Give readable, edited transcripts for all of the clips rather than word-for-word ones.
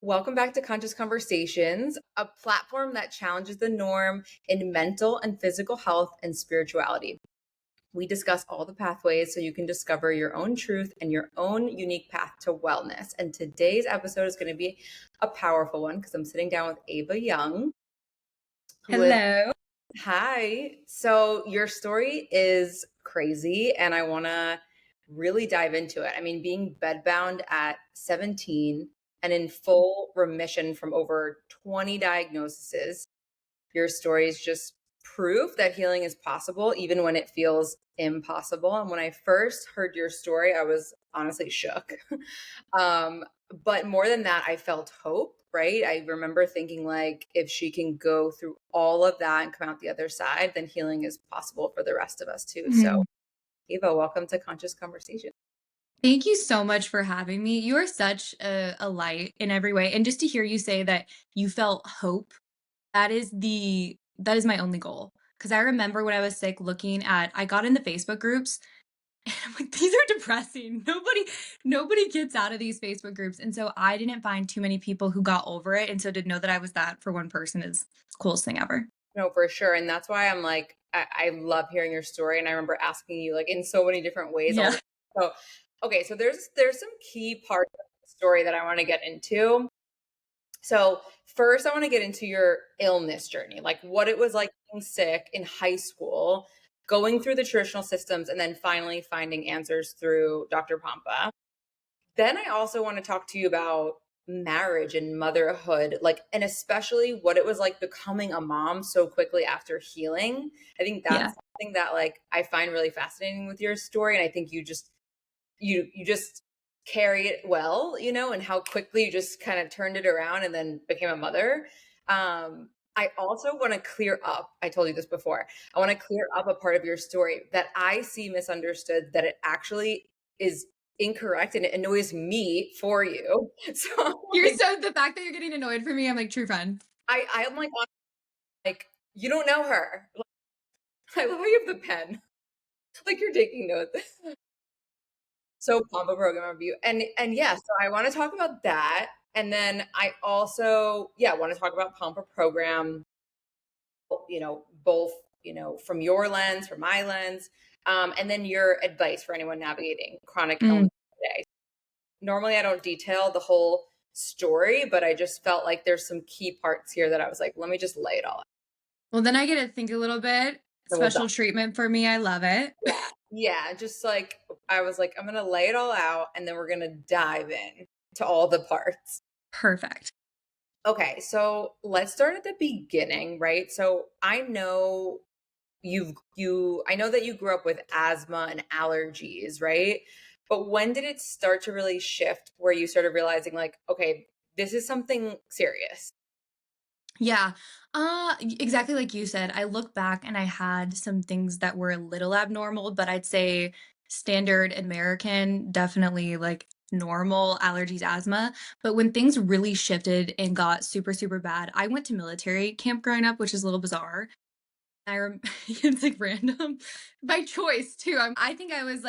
Welcome back to Conscious Conversations, a platform that challenges the norm in mental and physical health and spirituality. We discuss all the pathways so you can discover your own truth and your own unique path to wellness. And today's episode is going to be a powerful one because I'm sitting down with Ava Young, who is, Hello. hi. So your story is crazy, and I want to really dive into it. I mean, being bedbound at 17 and in full remission from over 20 diagnoses, your story is just proof that healing is possible, even when it feels impossible. And when I first heard your story, I was honestly shook. um, but more than that, I felt hope, right? I remember thinking, like, if she can go through all of that and come out the other side, then healing is possible for the rest of us too. So, Mhm. Ava, welcome to Conscious Conversation. Thank you so much for having me. You are such a light in every way. And just to hear you say that you felt hope, that is my only goal. Because I remember when I was sick looking at I got in the Facebook groups and I'm like, these are depressing. Nobody gets out of these Facebook groups. And so I didn't find too many people who got over it. And so to know that I was that for one person is the coolest thing ever. No, for sure. And that's why I'm like, I love hearing your story. And I remember asking you like in so many different ways all Yeah. the so okay, so there's some key parts of the story that I want to get into. So first I want to get into your illness journey, like what it was like being sick in high school, going through the traditional systems, and then finally finding answers through Dr. Pompa. Then I also want to talk to you about marriage and motherhood, like, and especially what it was like becoming a mom so quickly after healing. I think Yeah. that's something that like I find really fascinating with your story. And I think you just carry it well, and how quickly you just kind of turned it around and then became a mother. I also want to clear up, I told you this before, I want to clear up a part of your story that I see misunderstood, that it actually is incorrect and it annoys me for you. So You're like, so the fact that you're getting annoyed for me, I'm like true friend. I'm like, you don't know her. Like, I love how you have the pen. Like you're taking notes. So Pompa program review. And yeah, so I want to talk about that. And then I also, yeah, want to talk about Pompa program, both, from your lens, from my lens, and then your advice for anyone navigating chronic illness today. Normally I don't detail the whole story, but I just felt like there's some key parts here that I was like, let me just lay it all out. Well, then I get to think a little bit. So we'll dive. Special treatment for me. I love it. Yeah. Yeah. Just like I was like, I'm gonna lay it all out and then we're gonna dive in to all the parts. Perfect. Okay, so let's start at the beginning, right? So I know I know that you grew up with asthma and allergies, right? But when did it start to really shift where you started realizing like, okay, this is something serious? Yeah. Exactly like you said. I look back and I had some things that were a little abnormal, but I'd say standard American, definitely like normal allergies, asthma. But when things really shifted and got super, super bad, I went to military camp growing up, which is a little bizarre. It's like random by choice too. I think I was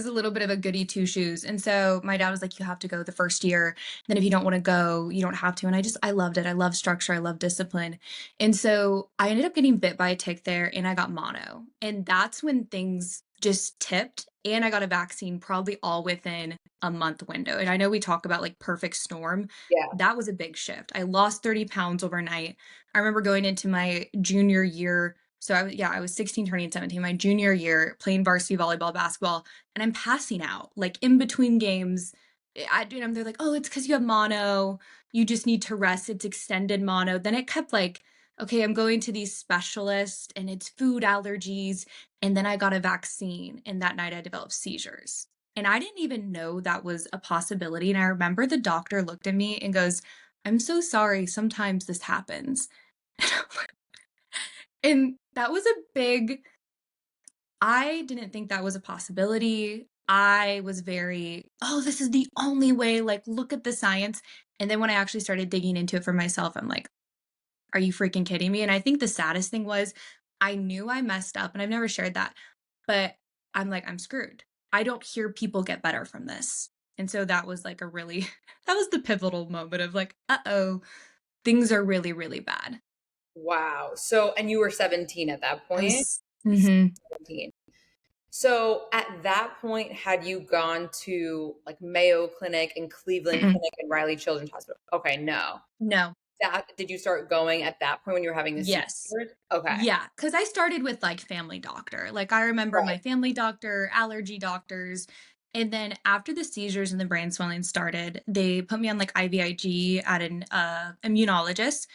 a little bit of a goody two shoes. And so my dad was like, you have to go the first year. Then if you don't want to go, you don't have to. And I loved it. I love structure. I love discipline. And so I ended up getting bit by a tick there and I got mono. And that's when things just tipped. And I got a vaccine probably all within a month window. And I know we talk about like perfect storm. Yeah. That was a big shift. I lost 30 pounds overnight. I remember going into my junior year. So I was 16 turning 17, my junior year playing varsity volleyball, basketball, and I'm passing out like in between games. They're like, oh, it's because you have mono. You just need to rest. It's extended mono. Then it kept like, okay, I'm going to these specialists and it's food allergies. And then I got a vaccine. And that night I developed seizures. And I didn't even know that was a possibility. And I remember the doctor looked at me and goes, I'm so sorry. Sometimes this happens. And that was a big I didn't think that was a possibility. I was very, "Oh, this is the only way, like, look at the science." And then when I actually started digging into it for myself, I'm like, "Are you freaking kidding me?" And I think the saddest thing was I knew I messed up, and I've never shared that, but I'm like, "I'm screwed. I don't hear people get better from this." And so that was like a really that was the pivotal moment of like, "Uh-oh, things are really, really bad." Wow. So, and you were 17 at that I point? was mhm. 17. So at that point, had you gone to like Mayo Clinic and Cleveland Mm-mm. Clinic and Riley Children's Hospital? Okay, no. No. That did you start going at that point when you were having the Yes. seizures? Okay. Yeah, because I started with, like, family doctor. Like, I remember my Right. family doctor, allergy doctors, and then after the seizures and the brain swelling started, they put me on, like, IVIG at an, immunologist,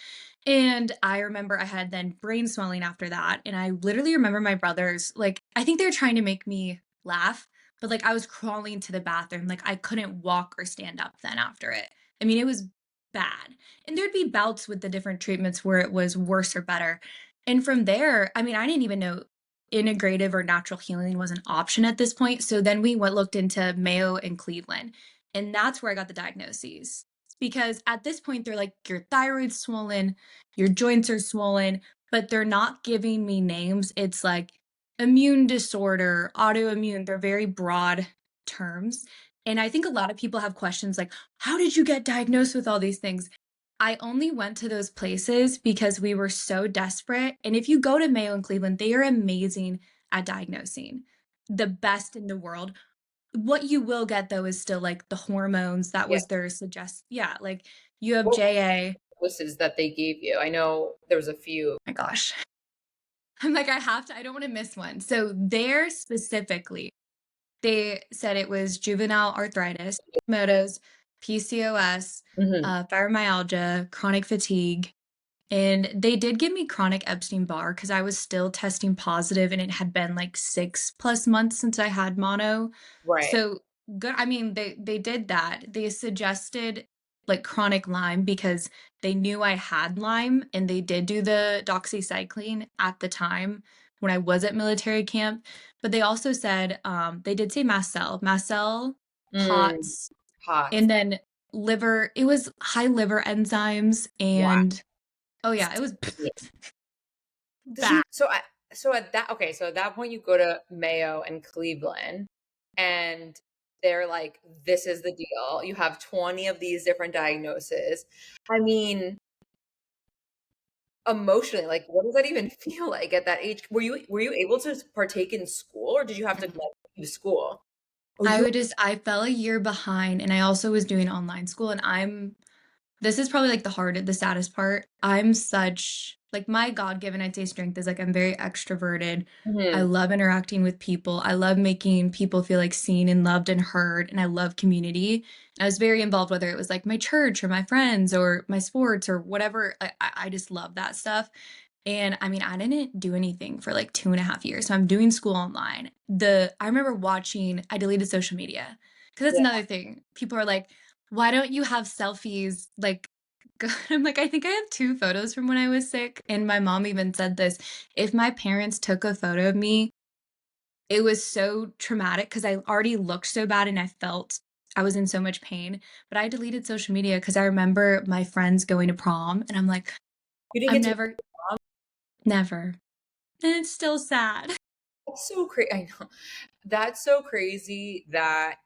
and I remember I had then brain swelling after that, and I literally remember my brothers, like, I think they were trying to make me laugh, but, like, I was crawling to the bathroom, like, I couldn't walk or stand up then after it. I mean, it was bad, and there'd be bouts with the different treatments where it was worse or better, and from there, I mean, I didn't even know integrative or natural healing was an option at this point, so then we went looked into Mayo and Cleveland, and that's where I got the diagnoses. Because at this point, they're like, "Your thyroid's swollen, your joints are swollen," but they're not giving me names. It's like immune disorder, autoimmune, they're very broad terms, and I think a lot of people have questions like, "How did you get diagnosed with all these things?" I only went to those places because we were so desperate, and if you go to Mayo and Cleveland, they are amazing at diagnosing, the best in the world. What you will get though is still like the hormones, that Yeah. was their suggest yeah, like you have What JA. doses that they gave you? I know there was a few. My gosh. I'm like, I don't wanna miss one. So there specifically, they said it was juvenile arthritis, Hashimoto's, PCOS, Mhm. fibromyalgia, chronic fatigue. And they did give me chronic Epstein-Barr because I was still testing positive, and it had been, like, 6 plus months since I had mono. Right. So, good I mean, they did that. They suggested, like, chronic Lyme because they knew I had Lyme, and they did do the doxycycline at the time when I was at military camp, but they also said, they did say mast cell, Mm, POTS, hot. and then liver it was high liver enzymes Wow. and oh, yeah, it was Yeah. Did bad. you so at that okay, so at that point you go to Mayo and Cleveland and they're like, "This is the deal. You have 20 of these different diagnoses." I mean, emotionally, like, what does that even feel like at that age? Were you able to partake in school or did you have to, like, leave school? Oh, you I fell a year behind, and I also was doing online school, and this is probably, like, the saddest part. I'm such like, my God-given, I'd say, strength is, like, I'm very extroverted. I Mhm. love interacting with people. I love making people feel, like, seen and loved and heard, and I love community. I was very involved, whether it was, like, my church or my friends or my sports or whatever. I just love that stuff. And I mean, I didn't do anything for like 2.5 years. So I'm doing school online. I remember watching, I deleted social media because that's Yeah. another thing. People are like, why don't you have selfies? Like, I'm like, I think I have two photos from when I was sick. And my mom even said this, if my parents took a photo of me, it was so traumatic because I already looked so bad and I felt I was in so much pain. But I deleted social media because I remember my friends going to prom and I'm like, You didn't I'm get to never, never. And it's still sad. That's so crazy. I know. That's so crazy that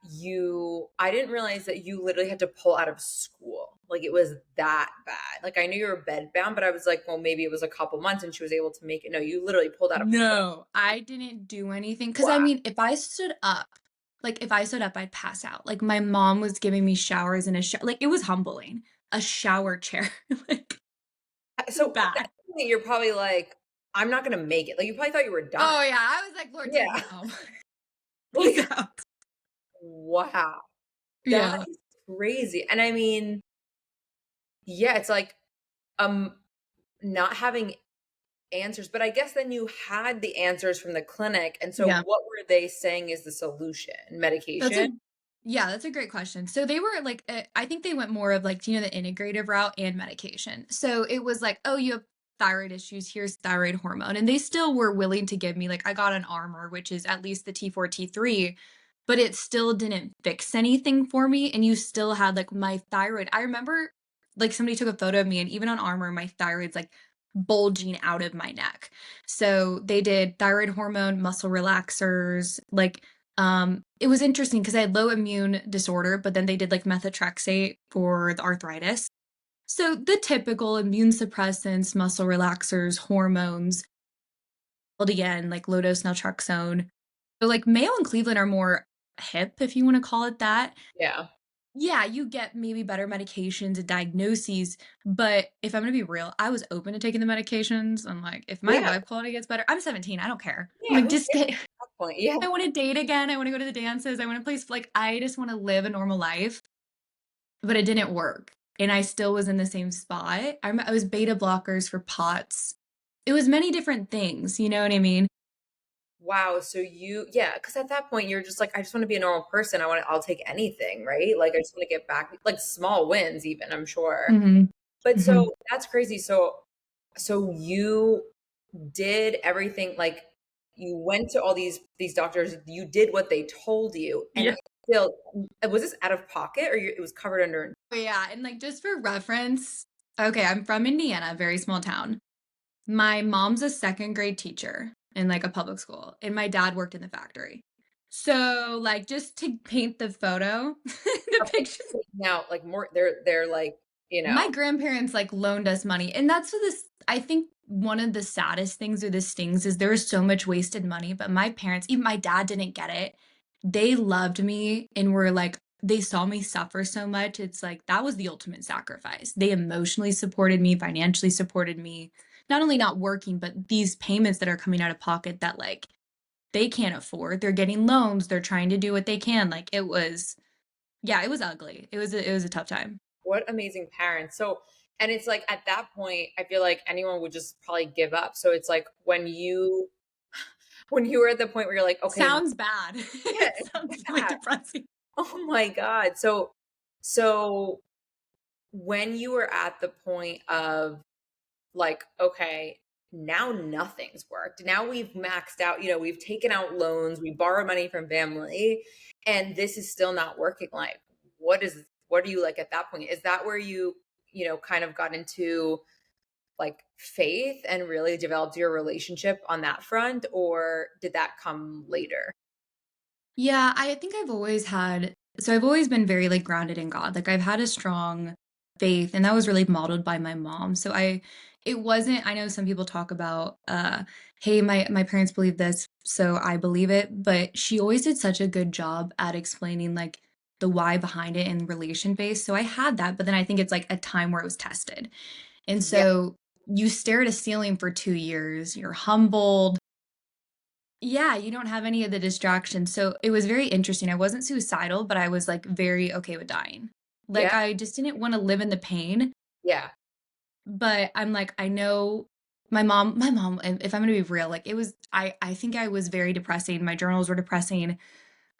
I didn't realize that you literally had to pull out of school. Like it was that bad. Like I knew you were bedbound, but I was like, well, maybe it was a couple months and she was able to make it. No, you literally pulled out of No, I didn't do anything. Cause I wow. mean, if I stood up, I'd pass out. Like, my mom was giving me showers in a like, it was humbling. A shower chair, like, So at that bad. point, you're probably like, I'm not gonna make it. Like you probably thought you were dying. Oh, yeah, I was like, "Lord, take Yeah. me home. Peace Like, out." wow. That Yeah, is crazy. And I mean, yeah, it's like um not having answers, but I guess then you had the answers from the clinic, and so yeah. what were they saying is the solution? That's Medication? a yeah, that's a great question. So they were like, I think they went more of like, you know, the integrative route and medication. So it was like, oh, you have thyroid issues. Here's thyroid hormone, and they still were willing to give me like I got an armor, which is at least the T4, T3, but it still didn't fix anything for me. And you still had like my thyroid. I remember like somebody took a photo of me, and even on armor, my thyroid's like bulging out of my neck. So they did thyroid hormone, muscle relaxers, like It was interesting because I had low immune disorder, but then they did like methotrexate for the arthritis. So the typical immune suppressants, muscle relaxers, hormones, again, like low dose naltrexone. So like Mayo and Cleveland are more hip, if you want to call it that. Yeah. Yeah, you get maybe better medications and diagnoses, but if I'm gonna be real, I was open to taking the medications. I'm like, if my Yeah. vibe quality gets better, I'm 17, I don't care. I'm Yeah. like, Who just cares get at that point? Yeah. I wanna date again, I wanna go to the dances, I wanna play like, I just wanna live a normal life, but it didn't work, and I still was in the same spot. I was beta blockers for POTS. It was many different things, you know what I mean? Wow. So yeah, because at that point you're just like, I just want to be a normal person. I'll take anything, right? Like I just want to get back, like small wins, even, I'm sure. Mhm. But Mhm. so that's crazy. So you did everything, like you went to all these doctors, you did what they told you, and Yeah. it still was this out of pocket or it was covered under? Oh, yeah, and, like, just for reference, okay, I'm from Indiana, very small town. My mom's a second grade teacher in, like, a public school, and my dad worked in the factory. So, like, just to paint the photo, the Okay, picture. now like more they're like, you My know, grandparents, like, loaned us money, and that's what this I think one of the saddest things or the stings is there was so much wasted money, but my parents, even my dad didn't get it. They loved me and were like they saw me suffer so much, it's like that was the ultimate sacrifice. They emotionally supported me, financially supported me, not only not working, but these payments that are coming out of pocket that, like, they can't afford. They're getting loans, they're trying to do what they can, like, it was yeah, it was ugly. It was a tough time. what amazing parents. So, and it's like at that point, I feel like anyone would just probably give up. So it's like when you were at the point where you're like, okay, Sounds bad. yeah, It sounds really yeah. depressing. Oh my God. So when you were at the point of like, okay, now nothing's worked. Now we've maxed out, we've taken out loans, we borrowed money from family, and this is still not working. Like, what are you like at that point? Is that where you kind of got into like faith and really developed your relationship on that front, or did that come later? Yeah, I think I've always been very, like, grounded in God, like, I've had a strong faith, and that was really modeled by my mom, so it wasn't I know some people talk about, "Hey, my parents believe this, so I believe it," but she always did such a good job at explaining, like, the why behind it in relation based, so I had that, but then I think it's, like, a time where it was tested, and Yeah, so you stare at a ceiling for 2 years, you're humbled. Yeah, you don't have any of the distractions, so it was very interesting. I wasn't suicidal, but I was, like, very okay with dying. Like, yeah, I just didn't wanna live in the pain, yeah, but I'm like, I know my mom, and if I'm gonna be real, like, I think I was very depressing, my journals were depressing.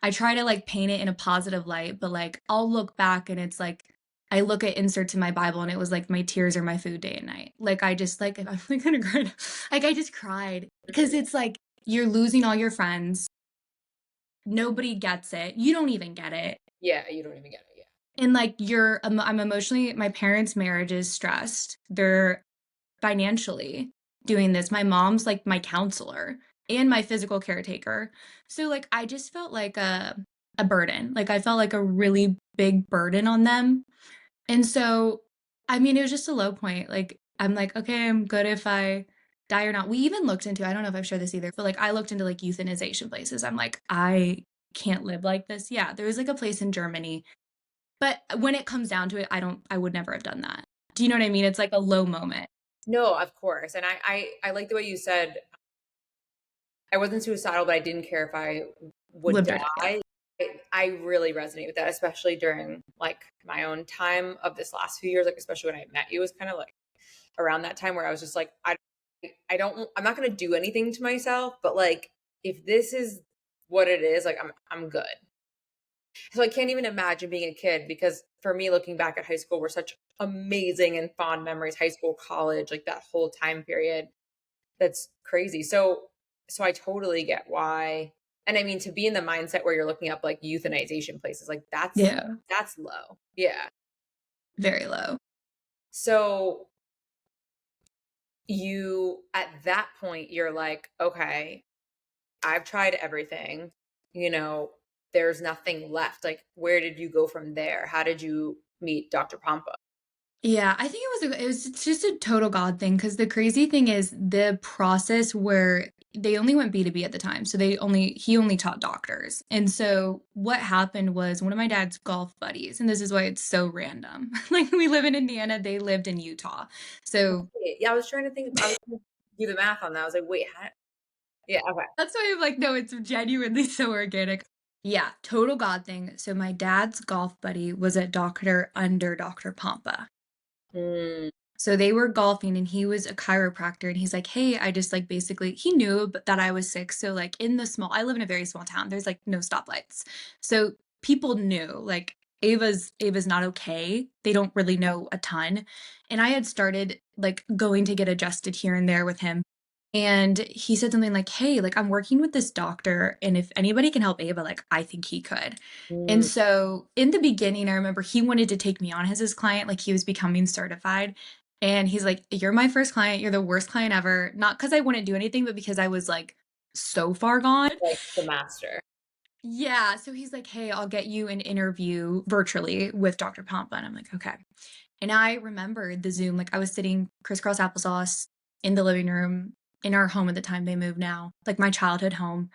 I try to, like, paint it in a positive light, but, like, I'll look back and it's like, I look at inserts in my Bible and it was like, "My tears are my food day and night." Like, I just, like, I'm like gonna cry. Like, I just cried because mhm, it's like, you're losing all your friends. Nobody gets it. You don't even get it. yeah. You don't even get it. And, like, I'm emotionally my parents' marriage is stressed. They're financially doing this. My mom's, like, my counselor and my physical caretaker. So, like, I just felt like a burden. Like, I felt like a really big burden on them. And so, I mean, it was just a low point. Like, I'm like, "Okay, I'm good if I die or not." We even looked into I don't know if I've shared this either, but, like, I looked into, like, euthanization places. I'm like, "I can't live like this." Yeah, there was, like, a place in Germany, but when it comes down to it, I would never have done that. Do you know what I mean? It's like a low moment. No, of course. And I like the way you said I wasn't suicidal, but I didn't care if I would Lived or died, yeah. die. I really resonate with that, especially during like my own time of this last few years, like especially when I met you, it was kind of like around that time where I was just like, I'm not gonna do anything to myself, but like if this is what it is, like I'm good. So I can't even imagine being a kid because for me, looking back at high school were such amazing and fond memories, high school, college, like that whole time period. That's crazy. So I totally get why. And I mean to be in the mindset where you're looking up like euthanization places, like Yeah, that's low. Yeah. very low. So you at that point you're like, okay, I've tried everything. you know, there's nothing left. Like, where did you go from there? How did you meet Dr. Pompa? Yeah, I think it was just a total God thing because the crazy thing is the process where they only went B2B at the time. So he only taught doctors. And so what happened was one of my dad's golf buddies, and this is why it's so random. Like we live in Indiana, they lived in Utah. So Yeah, I was trying to think. I was trying to do the math on that. I was like, wait, how? Yeah, okay. that's why I'm like, no, it's genuinely so organic. Yeah, total God thing. So my dad's golf buddy was a doctor under Dr. Pompa. Mm, So they were golfing and he was a chiropractor and he's like, "Hey, I just like basically he knew that I was sick." So like I live in a very small town. There's like no stoplights. So people knew like Ava's not okay. They don't really know a ton. And I had started like going to get adjusted here and there with him. And he said something like, "Hey, like I'm working with this doctor and if anybody can help Ava, like I think he could." And mm, so in the beginning, I remember he wanted to take me on as his client, like he was becoming certified. And he's like, "You're my first client. You're the worst client ever." Not because I wouldn't do anything, but because I was like so far gone. like the master. Yeah. So he's like, "Hey, I'll get you an interview virtually with Dr. Pompa." And I'm like, "Okay." And I remembered the Zoom, like I was sitting crisscross applesauce in the living room in our home at the time they moved now, like my childhood home.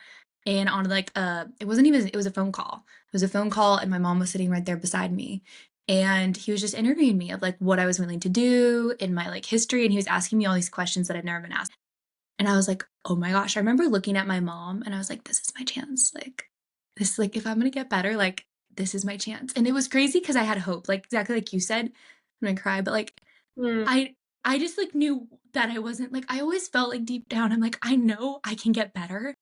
And on like it was a phone call. It was a phone call and my mom was sitting right there beside me. And he was just interviewing me of like what I was willing to do in my like history. And he was asking me all these questions that I'd never been asked. And I was like, oh my gosh. I remember looking at my mom and I was like, this is my chance. Like, this, like, if I'm going to get better, like, this is my chance. And it was crazy because I had hope, like, exactly like you said. I'm going to cry, but like, Mm, I, I just like knew that I wasn't like, I always felt like deep down, I'm like, I know I can get better.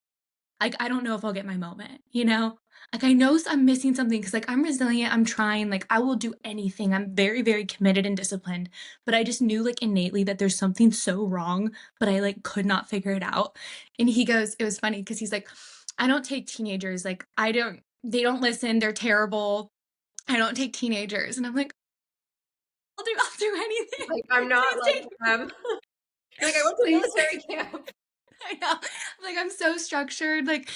Like, I don't know if I'll get my moment, you know? Like, I know I'm missing something because, like, I'm resilient, I'm trying, like, I will do anything. I'm very, very committed and disciplined. But I just knew, like, innately that there's something so wrong, but I, like, could not figure it out. And he goes, it was funny because he's like, I don't take teenagers. Like, they don't listen. They're terrible. I don't take teenagers. And I'm like, I'll do anything. like, I'm not Please like take me. them. Like, I went to Please military camp. I know. Like I'm so structured. Like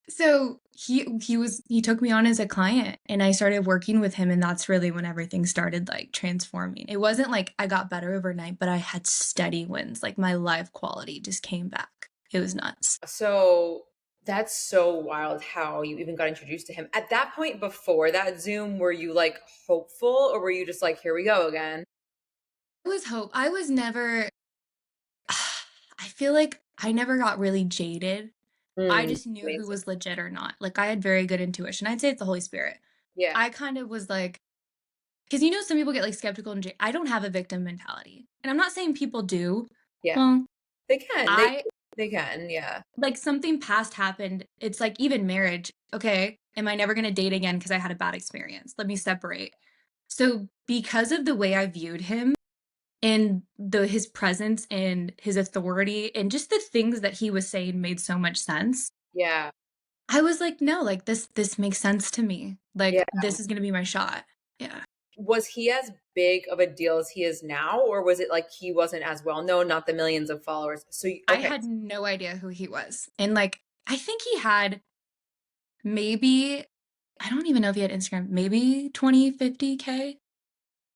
so he took me on as a client and I started working with him and that's really when everything started like transforming. It wasn't like I got better overnight, but I had steady wins. Like my life quality just came back. It was nuts. So that's so wild how you even got introduced to him. At that point before that Zoom, were you like hopeful or were you just like, here we go again? It was hope. I was never I feel like I never got really jaded. I Mm, just knew who amazing. was legit or not. Like I had very good intuition. I'd say it's the Holy Spirit. Yeah. I kind of was like, because you know, some people get like skeptical and I don't have a victim mentality. And I'm not saying people do. Yeah. Well, They can. I They can. Yeah. like something past happened. It's like even marriage. Okay. Am I never going to date again because I had a bad experience? Let me separate. So, because of the way I viewed him and his presence and his authority and just the things that he was saying made so much sense. Yeah. I was like, no, like this makes sense to me. Yeah. Like this is going to be my shot. Yeah. Was he as big of a deal as he is now, or was it like he wasn't as well known, not the millions of followers? So, I okay. had no idea who he was. And like, I think he had maybe, I don't even know if he had Instagram, maybe 20, 50K.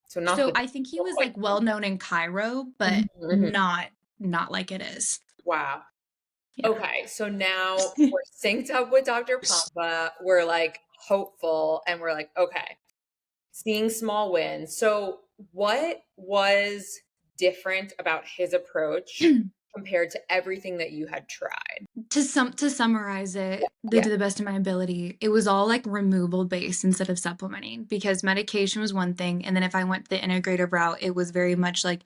So not So the I think he not was quite. like well known in Cairo, but Mhm, mhm. not like it is. Wow. Yeah. Okay, so now we're synced up with Dr. Pompa. We're like hopeful and we're like, okay, seeing small wins. So, what was different about his approach compared to everything that you had tried? To summarize it Yeah. to the best of my ability, it was all like removal based instead of supplementing because medication was one thing. And then if I went the integrative route, it was very much like,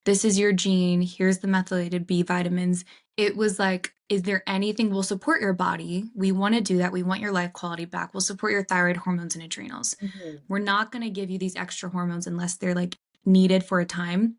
this is your gene, here's the methylated B vitamins. It was like, is there anything will support your body? We want to do that. We want your life quality back. We'll support your thyroid hormones and adrenals. Mhm. We're not going to give you these extra hormones unless they're like needed for a time,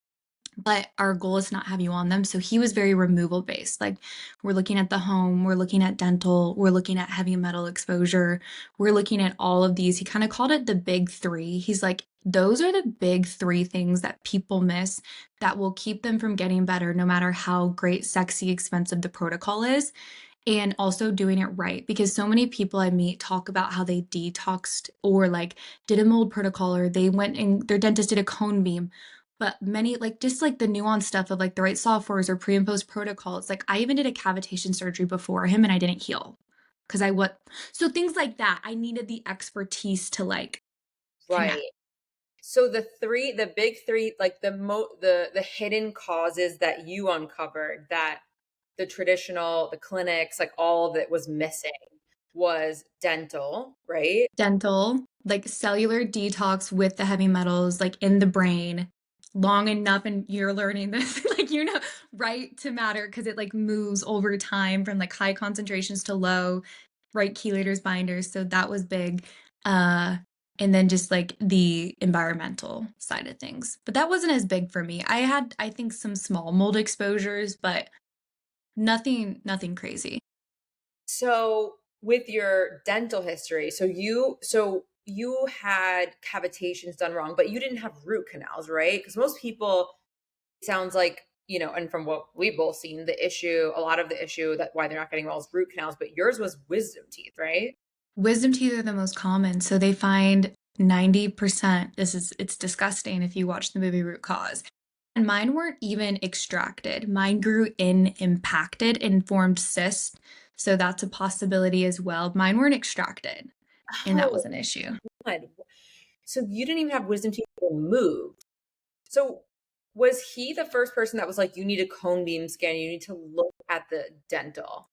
but our goal is to not have you on them. So he was very removal based. Like we're looking at the home, we're looking at dental, we're looking at heavy metal exposure, we're looking at all of these. He kind of called it the big three. He's like, those are the big three things that people miss that will keep them from getting better, no matter how great, sexy, expensive the protocol is. and also doing it right, because so many people I meet talk about how they detoxed or like did a mold protocol, or they went and their dentist did a cone beam. But many, like, just like the nuanced stuff of like the right softwares or pre and post protocols. Like, I even did a cavitation surgery before him and I didn't heal because I what so things like that. I needed the expertise to like connect. Right. So the big three, like the hidden causes that you uncovered that the traditional, the clinics, like all of it was missing was dental, right? Dental, like cellular detox with the heavy metals, like in the brain, long enough, and you're learning this, like, right to matter because it like moves over time from like high concentrations to low, right chelators, binders. So that was big. Uh, and then just like the environmental side of things. But that wasn't as big for me. I had, I think, some small mold exposures, but nothing crazy. So with your dental history, so you had cavitations done wrong, but you didn't have root canals, right? Because most people, it sounds like, and from what we've both seen, a lot of the issue that why they're not getting well is root canals, but yours was wisdom teeth, right? Wisdom teeth are the most common. So they find 90%. It's disgusting if you watch the movie Root Cause. And mine weren't even extracted. Mine grew in impacted and formed cysts. So that's a possibility as well. Mine weren't extracted, and that was Oh, an issue. God. So you didn't even have wisdom teeth removed. So was he the first person that was like, you need a cone beam scan, you need to look at the dental?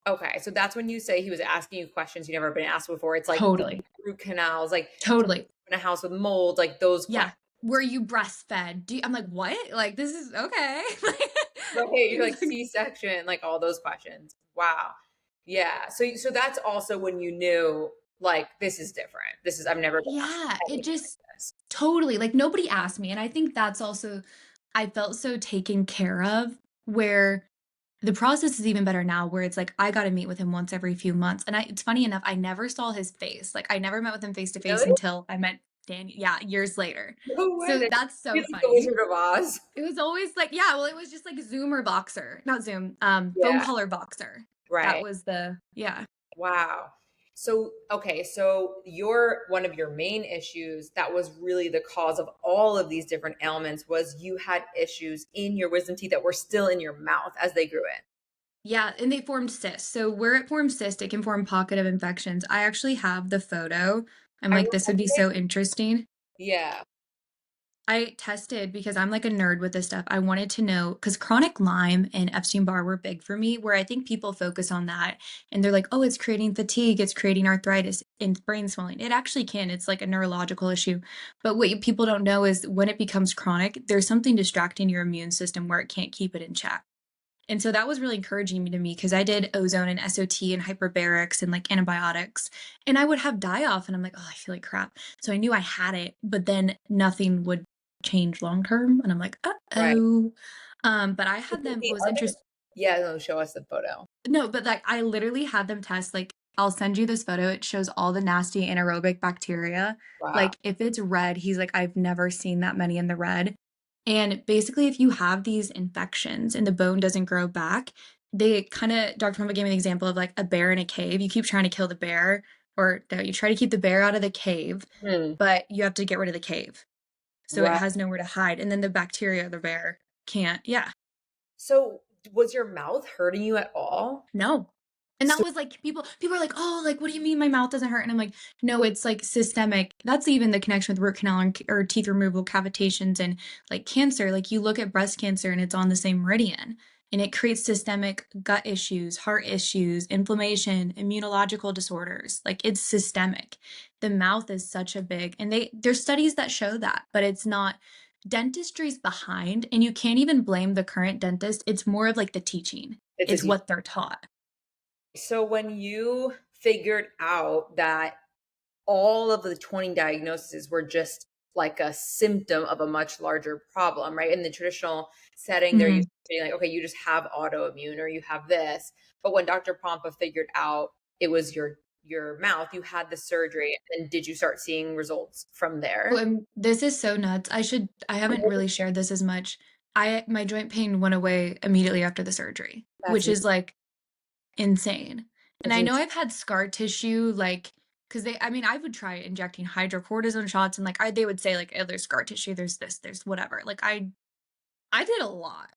Okay, so that's when you say he was asking you questions you never been asked before. It's like Totally. root canals, like Totally. in a house with mold, like those Yeah. questions. Were you breastfed? I'm like, what? Like, this is okay. Right, It's like like, C-section, like all those questions. Wow. Yeah. So that's also when you knew like this is different. This is I've never been asked yeah, it anything just like this. totally, like, nobody asked me, and I think that's also I felt so taken care of, where the process is even better now, where it's like I gotta meet with him once every few months, and it's funny enough, I never saw his face, like, I never met with him face to face Really? until I met Daniel, yeah, years later. No way. So That that's He's so like the funny. Wizard of Oz. It was always like, yeah, well, it was just like Zoom or Voxer, not Zoom, phone Yeah, call or Voxer. That right. was the yeah. Wow. So, okay, so your one of your main issues that was really the cause of all of these different ailments was you had issues in your wisdom teeth that were still in your mouth as they grew in. Yeah, and they formed cysts. So where it forms cyst, it can form pocket of infections. I actually have the photo. I'm I like, this would be remember. so interesting. Yeah. I tested because I'm like a nerd with this stuff. I wanted to know because chronic Lyme and Epstein-Barr were big for me, where I think people focus on that and they're like, oh, it's creating fatigue, it's creating arthritis and brain swelling. It actually can. It's like a neurological issue. But what people don't know is when it becomes chronic, there's something distracting your immune system where it can't keep it in check. And so that was really encouraging to me because I did ozone and SOT and hyperbarics and like antibiotics. And I would have die off and I'm like, oh, I feel like crap. So I knew I had it, but then nothing would change long term. And I'm like, Right. uh-oh. But I had them, The what was other, interesting. yeah, no, show us the photo. No, but like I literally had them test, like, I'll send you this photo. It shows all the nasty anaerobic bacteria. Wow. Like if it's red, he's like, I've never seen that many in the red. And basically, if you have these infections and the bone doesn't grow back, they kind of, Dr. Pompa gave me an example of like a bear in a cave. You keep trying to kill the bear, or no, you try to keep the bear out of the cave, Hmm. but you have to get rid of the cave. So it Right. has nowhere to hide. And then the bacteria, the bear can't, yeah. So was your mouth hurting you at all? No. And that So was like people are like, "Oh, like what do you mean my mouth doesn't hurt?" And I'm like, "No, it's like systemic." That's even the connection with root canal and, or teeth removal, cavitations and like cancer. Like you look at breast cancer and it's on the same meridian and it creates systemic gut issues, heart issues, inflammation, immunological disorders. Like it's systemic. The mouth is such a big and there's studies that show that, but it's not dentistry's behind and you can't even blame the current dentist. It's more of like the teaching. it's It's as you. what they're taught. So when you figured out that all of the 20 diagnoses were just like a symptom of a much larger problem, right? In the traditional setting, they're used Mhm. to saying like, okay, you just have autoimmune or you have this. But when Dr. Pompa figured out it was your mouth, you had the surgery, and did you start seeing results from Oh, there? and this is so nuts. I haven't really shared this as much. My joint pain went away immediately after the surgery, That's which is like insane. And It's I know ins I've had scar tissue, like, because I mean, I would try injecting hydrocortisone shots and like they would say like, oh, there's scar tissue, there's this, there's whatever. Like I did a lot.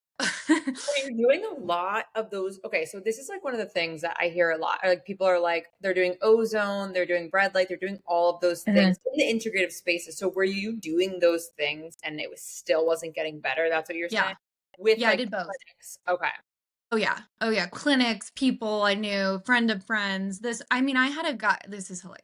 So you're doing a lot of those. Okay, so this is like one of the things that I hear a lot. Like people are like, they're doing ozone, they're doing red light, they're doing all of those Uh-huh. things in the integrative spaces. So were you doing those things and it was still wasn't getting better? That's what you're saying? Yeah. With Yeah, I like did both. clinics. Okay. Oh yeah. Oh yeah. Clinics, people I knew, friend of friends. This, I mean, I had a guy, this is hilarious.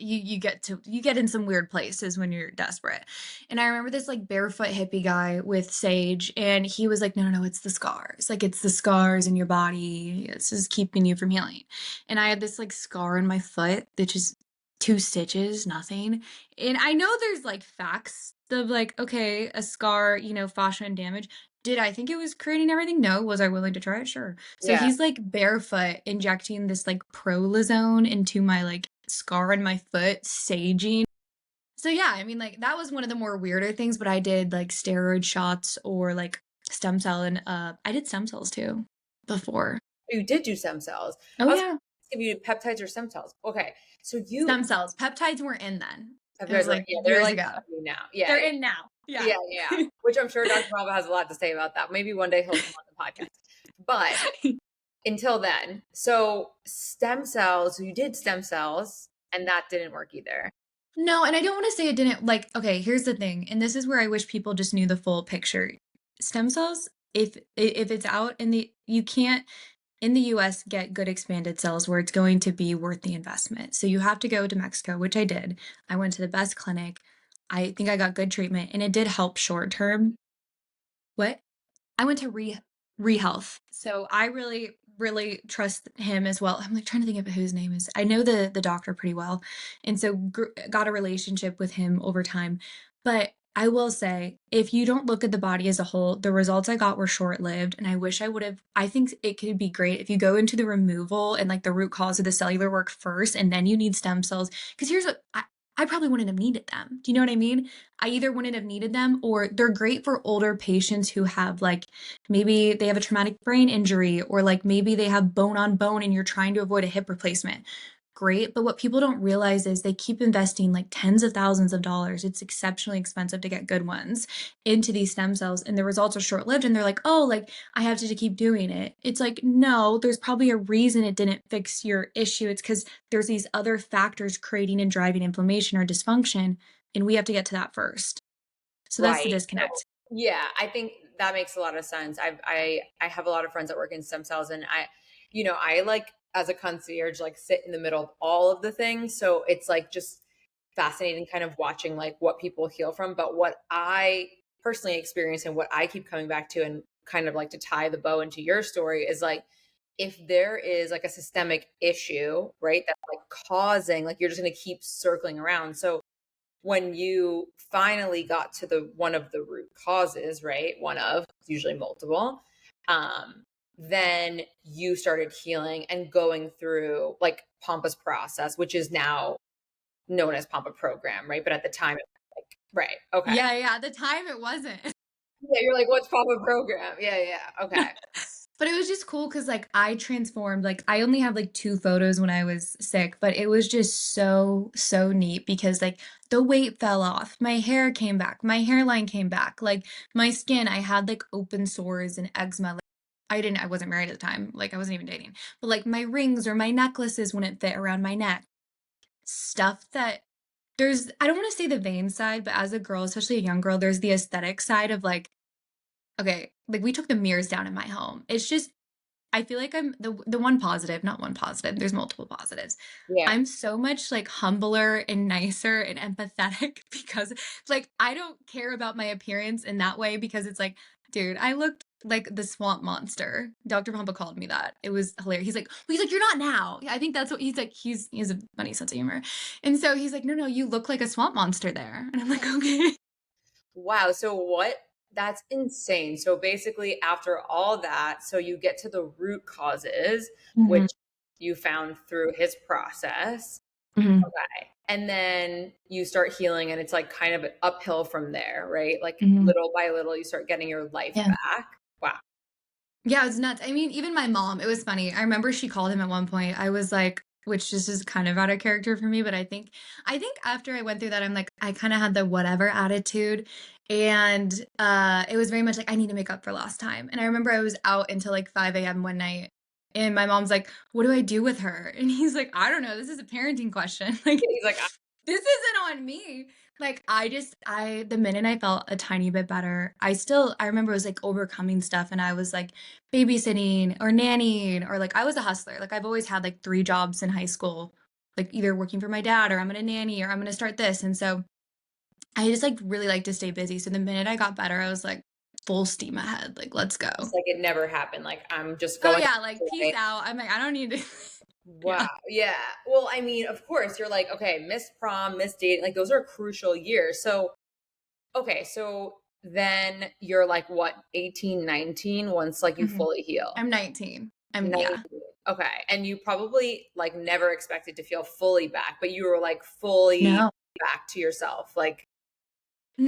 You get in some weird places when you're desperate. And I remember this like barefoot hippie guy with sage, and he was like, no, no, no, it's the scars. Like it's the scars in your body. This is keeping you from healing. And I had this like scar in my foot that just 2 stitches, nothing. And I know there's like facts of like, okay, a scar, fascia and damage. Did I think it was creating everything? No. Was I willing to try it? Sure. So Yeah. he's like barefoot injecting this like prolozone into my like scar on my foot, saging. So yeah, I mean like that was one of the more weirder things, but I did like steroid shots or like stem cell and I did stem cells too before. You did do stem cells. Oh I was yeah. if you did peptides or stem cells. Okay. So you Stem cells. Peptides weren't in then. It was peptides were, like yeah, they're years like ago. now. Yeah. They're in now. Yeah. Yeah, yeah. Which I'm sure Dr. Pompa has a lot to say about that. Maybe one day he'll come on the podcast. But until then, so stem cells, you did stem cells and that didn't work either. No, and I don't want to say it didn't like okay, here's the thing, and this is where I wish people just knew the full picture. Stem cells, if it's out in the you can't in the US get good expanded cells where it's going to be worth the investment. So you have to go to Mexico, which I did. I went to the best clinic. I think I got good treatment and it did help short term. What? I went to ReHealth. So I really, really trust him as well. I'm like trying to think of who his name is. I know the doctor pretty well. And so got a relationship with him over time. But I will say, if you don't look at the body as a whole, the results I got were short lived. And I wish I would have. I think it could be great if you go into the removal and like the root cause of the cellular work first, and then you need stem cells. Because here's what I probably wouldn't have needed them. Do you know what I mean? I either wouldn't have needed them or they're great for older patients who have like maybe they have a traumatic brain injury or like maybe they have bone on bone and you're trying to avoid a hip replacement. Great, but what people don't realize is they keep investing like tens of thousands of dollars. It's exceptionally expensive to get good ones into these stem cells and the results are short-lived and they're like, "Oh, like I have to keep doing it." It's like, "No, there's probably a reason it didn't fix your issue. It's cuz there's these other factors creating and driving inflammation or dysfunction, and we have to get to that first." So that's the Right. So disconnect. yeah, I think that makes a lot of sense. I have a lot of friends that work in stem cells and I like as a concierge, like sit in the middle of all of the things. So it's like just fascinating kind of watching like what people heal from. But what I personally experience and what I keep coming back to and kind of like to tie the bow into your story is like if there is like a systemic issue, right, that's like causing like you're just going to keep circling around. So when you finally got to the one of the root causes, right? One of usually multiple, then you started healing and going through like Pompa's process, which is now known as Pompa program, right? But at the time, it was like, right, okay, Yeah, yeah, at the time it wasn't. yeah, you're like, what's Pompa program? Yeah, yeah, okay, But it was just cool because like I transformed. Like I only have like 2 photos when I was sick, but it was just so, so neat because like the weight fell off, my hair came back, my hairline came back, like my skin, I had like open sores and eczema. Like, I wasn't married at the time, like I wasn't even dating, but like my rings or my necklaces wouldn't fit around my neck. Stuff that I don't want to say the vain side, but as a girl, especially a young girl, there's the aesthetic side of like, okay, like we took the mirrors down in my home. It's just I feel like I'm the one positive, not one positive, there's multiple positives. yeah. I'm so much like humbler and nicer and empathetic because like I don't care about my appearance in that way because it's like, dude, I looked like the swamp monster. Dr. Pompa called me that. It was hilarious. He's like, you're not now. I think that's what he's like. He has a funny sense of humor. And so he's like, no, no, you look like a swamp monster there. And I'm like, okay. Wow. So what? That's insane. So basically, after all that, so you get to the root causes, which Mhm, you found through his process. mhm, Okay. And then you start healing, and it's like kind of uphill from there, right? Like mhm. little by little, you start getting your life Yeah. back. Wow. Yeah, it's nuts. I mean, even my mom, it was funny. I remember she called him at one point. I was like, which just is kind of out of character for me, but I think after I went through that, I'm like, I kind of had the whatever attitude. And it was very much like I need to make up for lost time. And I remember I was out until like 5 a.m. one night. And my mom's like, what do I do with her? And he's like, I don't know. This is a parenting question. Like, He's like, this isn't on me. Like, the minute I felt a tiny bit better, I remember it was like overcoming stuff and I was like babysitting or nannying or like I was a hustler. Like, I've always had like 3 jobs in high school, like either working for my dad or I'm gonna nanny or I'm gonna start this. And so I just like really like to stay busy. So the minute I got better, I was like full steam ahead. Like, let's go. just like it never happened. Like I'm just Oh going. yeah, like peace out. I'm like, I don't need to. Wow. Yeah. Yeah. Well, I mean, of course, you're like, okay, miss prom, miss date, like those are crucial years. So, okay, so then you're like what, 18, 19 once like you Mhm. fully heal. I'm 19. Yeah. 19. Okay. And you probably like never expected to feel fully back, but you were like fully No. back to yourself. Like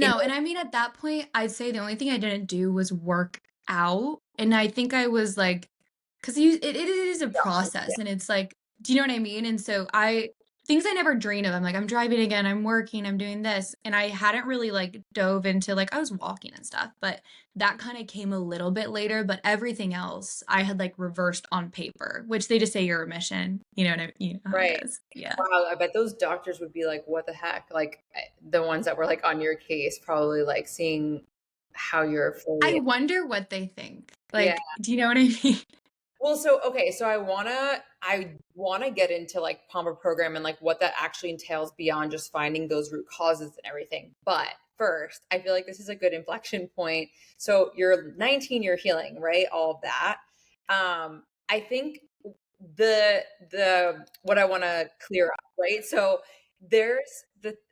in No, and I mean, at that point, I'd say the only thing I didn't do was work out, and I think I was like 'cause it is a yeah. process, and it's like do you know what I mean? And so I things I never dreamed of, I'm like, "I'm driving again, I'm working, I'm doing this," and I hadn't really, like, dove into like, I was walking and stuff, but that kinda came a little bit later, but everything else, I had, like, reversed on paper, which they just say you're remission, you know how it Right. is. Yeah. Wow, I bet those doctors would be like, "What the heck?" Like, the ones that were, like, on your case, probably, like, seeing how you're I fully. wonder what they think. Yeah. Like, do you know what I mean? Well, so okay, so I wanna get into, like, Pompa program and, like, what that actually entails beyond just finding those root causes and everything, but first, I feel like this is a good inflection point. So, you're 19, you're healing, right? All of that. I think the what I wanna clear up, right? So, there's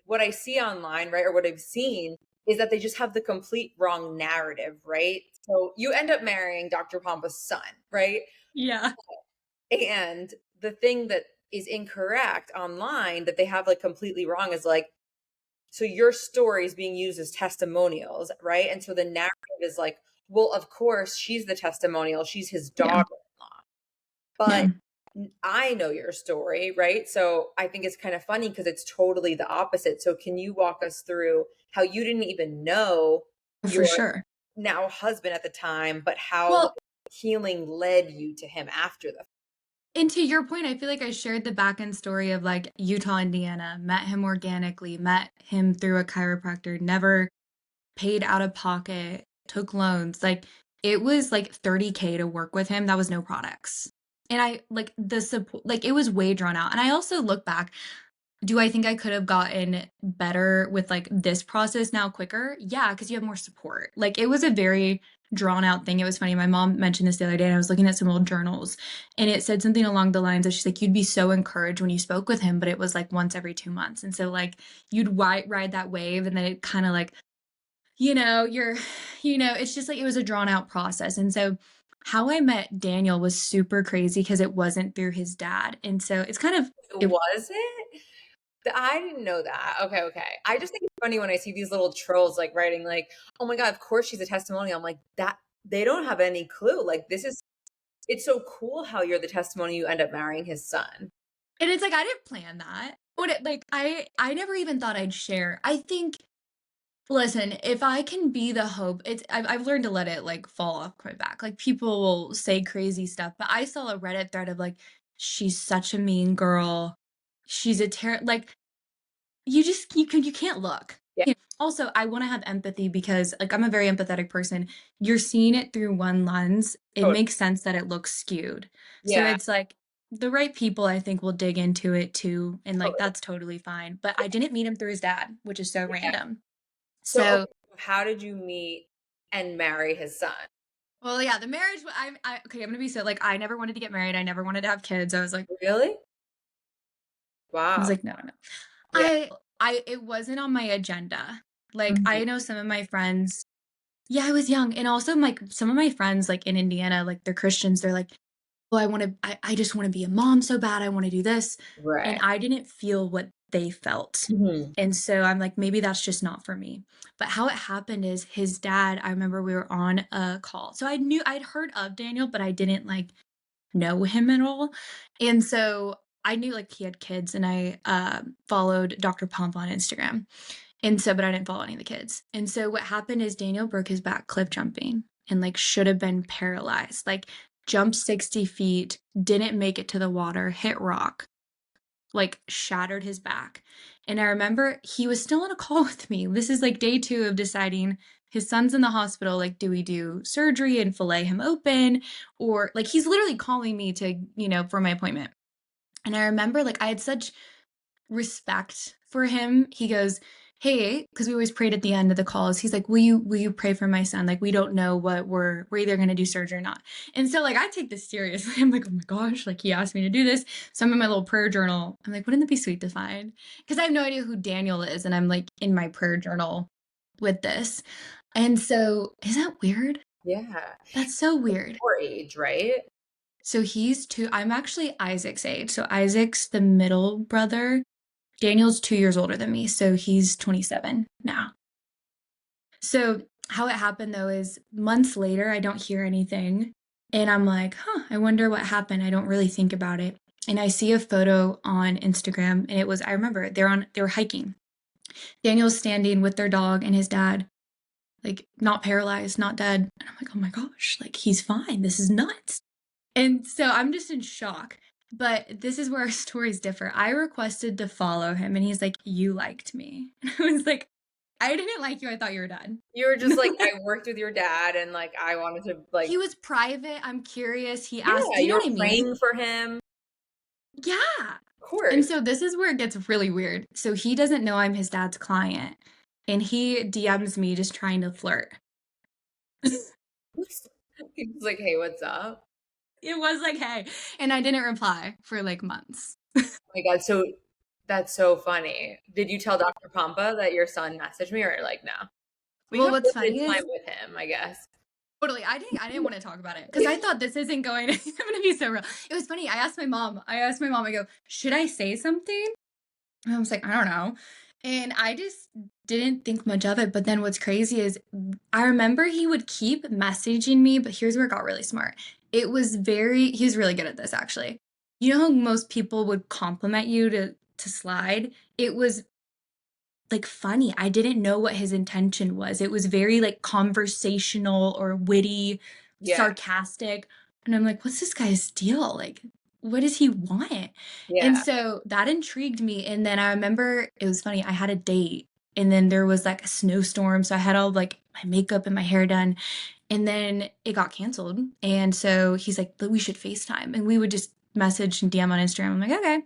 what I see online, right, or what I've seen is that they just have the complete wrong narrative, right? So, you end up marrying Dr. Pompa's son, right? Yeah. And the thing that is incorrect online that they have like completely wrong is like, so your story is being used as testimonials, right? And so the narrative is like, well, of course, she's the testimonial, she's his Yeah. daughter-in-law. But Yeah. I know your story, right? So I think it's kind of funny because it's totally the opposite. So can you walk us through how you didn't even know For your sure. now husband at the time, but how like Well, healing led you to him after the. and to your point, I feel like I shared the back end story of like Utah, Indiana, met him organically, met him through a chiropractor, never paid out of pocket, took loans. Like it was like 30K to work with him. That was no products. And I like the support, like it was way drawn out. And I also look back, do I think I could have gotten better with, like, this process now quicker? Yeah, because you have more support. Like, it was a very drawn out thing. It was funny, my mom mentioned this the other day, and I was looking at some old journals, and it said something along the lines of she's like, "You'd be so encouraged when you spoke with him," but it was, like, once every 2 months, and so, like, you'd ride that wave, and then it kinda, like, you're it's just, like, it was a drawn out process, and so how I met Daniel was super crazy because it wasn't through his dad, and so it's kind of it Was it? I didn't know that. Okay, okay. I just think it's funny when I see these little trolls like writing like, "Oh my god, of course she's a testimonial." I'm like, "That they don't have any clue." Like this is it's so cool how you're the testimony you end up marrying his son. And it's like, I didn't plan that. What it like, I never even thought I'd share. I think listen, if I can be the hope I've learned to let it, like, fall off my back. Like, people will say crazy stuff, but I saw a Reddit thread of, like, "She's such a mean girl. She's a like, you can't look. Yeah, Also, I wanna have empathy because, like, I'm a very empathetic person. You're seeing it through one lens, it totally. makes sense that it looks skewed. So Yeah, it's like, the right people, I think, will dig into it too, and, like, totally. that's totally fine. But I didn't meet him through his dad, which is so Yeah. random. So, So okay, how did you meet and marry his son? well, yeah, the marriage, okay, I'm gonna be so like, I never wanted to get married, I never wanted to have kids. Really? I was Wow. like, "No, no." Yeah. It wasn't on my agenda. Like, Mhm. I know some of my friends. Yeah, I was young, and also, like, some of my friends, like, in Indiana, like, they're Christians, they're like, "Oh, I just wanna be a mom so bad, I wanna do this," and Right. I didn't feel what they felt. Mhm. And so I'm like, maybe that's just not for me. But how it happened is his dad, I remember we were on a call. So I'd heard of Daniel, but I didn't like know him at all. And so I knew like he had kids and I followed Dr. Pompa on Instagram. And so, but I didn't follow any of the kids. And so what happened is Daniel broke his back cliff jumping and like should have been paralyzed. Like jumped 60 feet, didn't make it to the water, hit rock, like shattered his back. And I remember he was still on a call with me. This is like day 2 of deciding his son's in the hospital. Like, do we do surgery and fillet him open? Or like he's literally calling me to, for my appointment. And I remember like I had such respect for him. He goes, "Hey," because we always prayed at the end of the calls. He's like, "Will you pray for my son? Like, we don't know what we're either gonna do surgery or not." And so like I take this seriously. I'm like, "Oh my gosh!" Like he asked me to do this. So I'm in my little prayer journal. I'm like, "Wouldn't it be sweet to find?" Because I have no idea who Daniel is, and I'm like in my prayer journal with this. And so is that weird? Yeah. That's so weird. Your age, right? So he's 2. I'm actually Isaac's age. So Isaac's the middle brother. Daniel's 2 years older than me, so he's 27 now. So how it happened though is months later, I don't hear anything. And I'm like, I wonder what happened. I don't really think about it. And I see a photo on Instagram and I remember they were hiking. Daniel's standing with their dog and his dad, like not paralyzed, not dead. And I'm like, oh my gosh, like he's fine. This is nuts. And so I'm just in shock. But this is where our stories differ. I requested to follow him, and he's like, "You liked me." And I was like, "I didn't like you. I thought you were done." You were just like, I worked with your dad and like I wanted to like He was private. I'm curious. He asked, yeah, do you know you were what I mean? praying for him. Yeah. Of And course. so this is where it gets really weird. So he doesn't know I'm his dad's client, and he DMs me just trying to flirt. He was like, "Hey, what's up?" It was like, hey. And I didn't reply for like months. Oh my God, so that's so funny. Did you tell Dr. Pompa that your son messaged me or like no? We Well, got what's limited funny time is with him, I guess. totally. I didn't want to talk about it because I thought this isn't going to, I'm going to be so real. It was funny. I asked my mom, I go, should I say something? And I was like, I don't know. And I just didn't think much of it. But then what's crazy is I remember he would keep messaging me, but here's where it got really smart. He was really good at this actually. You know how most people would compliment you to slide? It was like funny. I didn't know what his intention was. It was very like conversational or witty, Yeah, sarcastic. And I'm like, what's this guy's deal? Like, what does he want? And yeah. so that intrigued me. And then I remember it was funny. I had a date and then there was like a snowstorm. So I had all like my makeup and my hair done. And then it got canceled. And so he's like, we should FaceTime. And we would just message and DM on Instagram. I'm like, okay,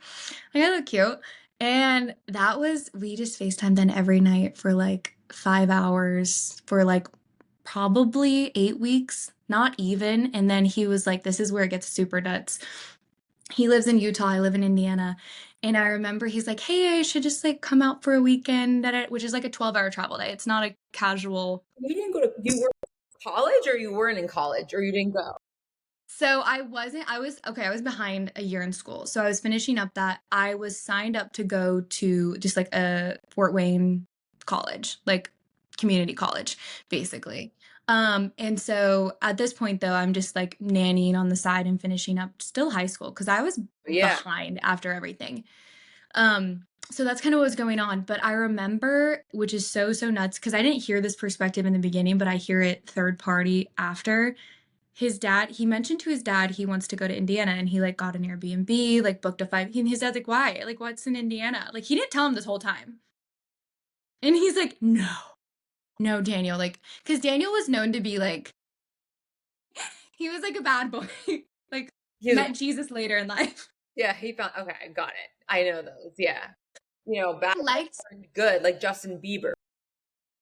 I got look cute. And we just FaceTimed then every night for like 5 hours for like probably 8 weeks, not even. And then he was like, this is where it gets super nuts. He lives in Utah, I live in Indiana. And I remember he's like, hey, I should just like come out for a weekend, which is like a 12-hour travel day. It's not a casual. You didn't go to you were in college or you weren't in college or you didn't go? So I wasn't, I was behind a year in school. So I was finishing up that. I was signed up to go to just like a Fort Wayne college, like community college, basically. And so at this point though, I'm just like nannying on the side and finishing up still high school because I was Yeah. behind after everything. So that's kind of what was going on. But I remember, which is so, so nuts, because I didn't hear this perspective in the beginning, but I hear it third party after his dad. He mentioned to his dad he wants to go to Indiana and he like got an Airbnb, like booked a 5. And his dad's like, why? Like, what's in Indiana? Like, he didn't tell him this whole time. And he's like, no, no, Daniel. Like, because Daniel was known to be like, he was like a bad boy, like, He was, met Jesus later in life. yeah, he found okay, got it. I know those. Yeah. You know, bad I liked are good, like Justin Bieber.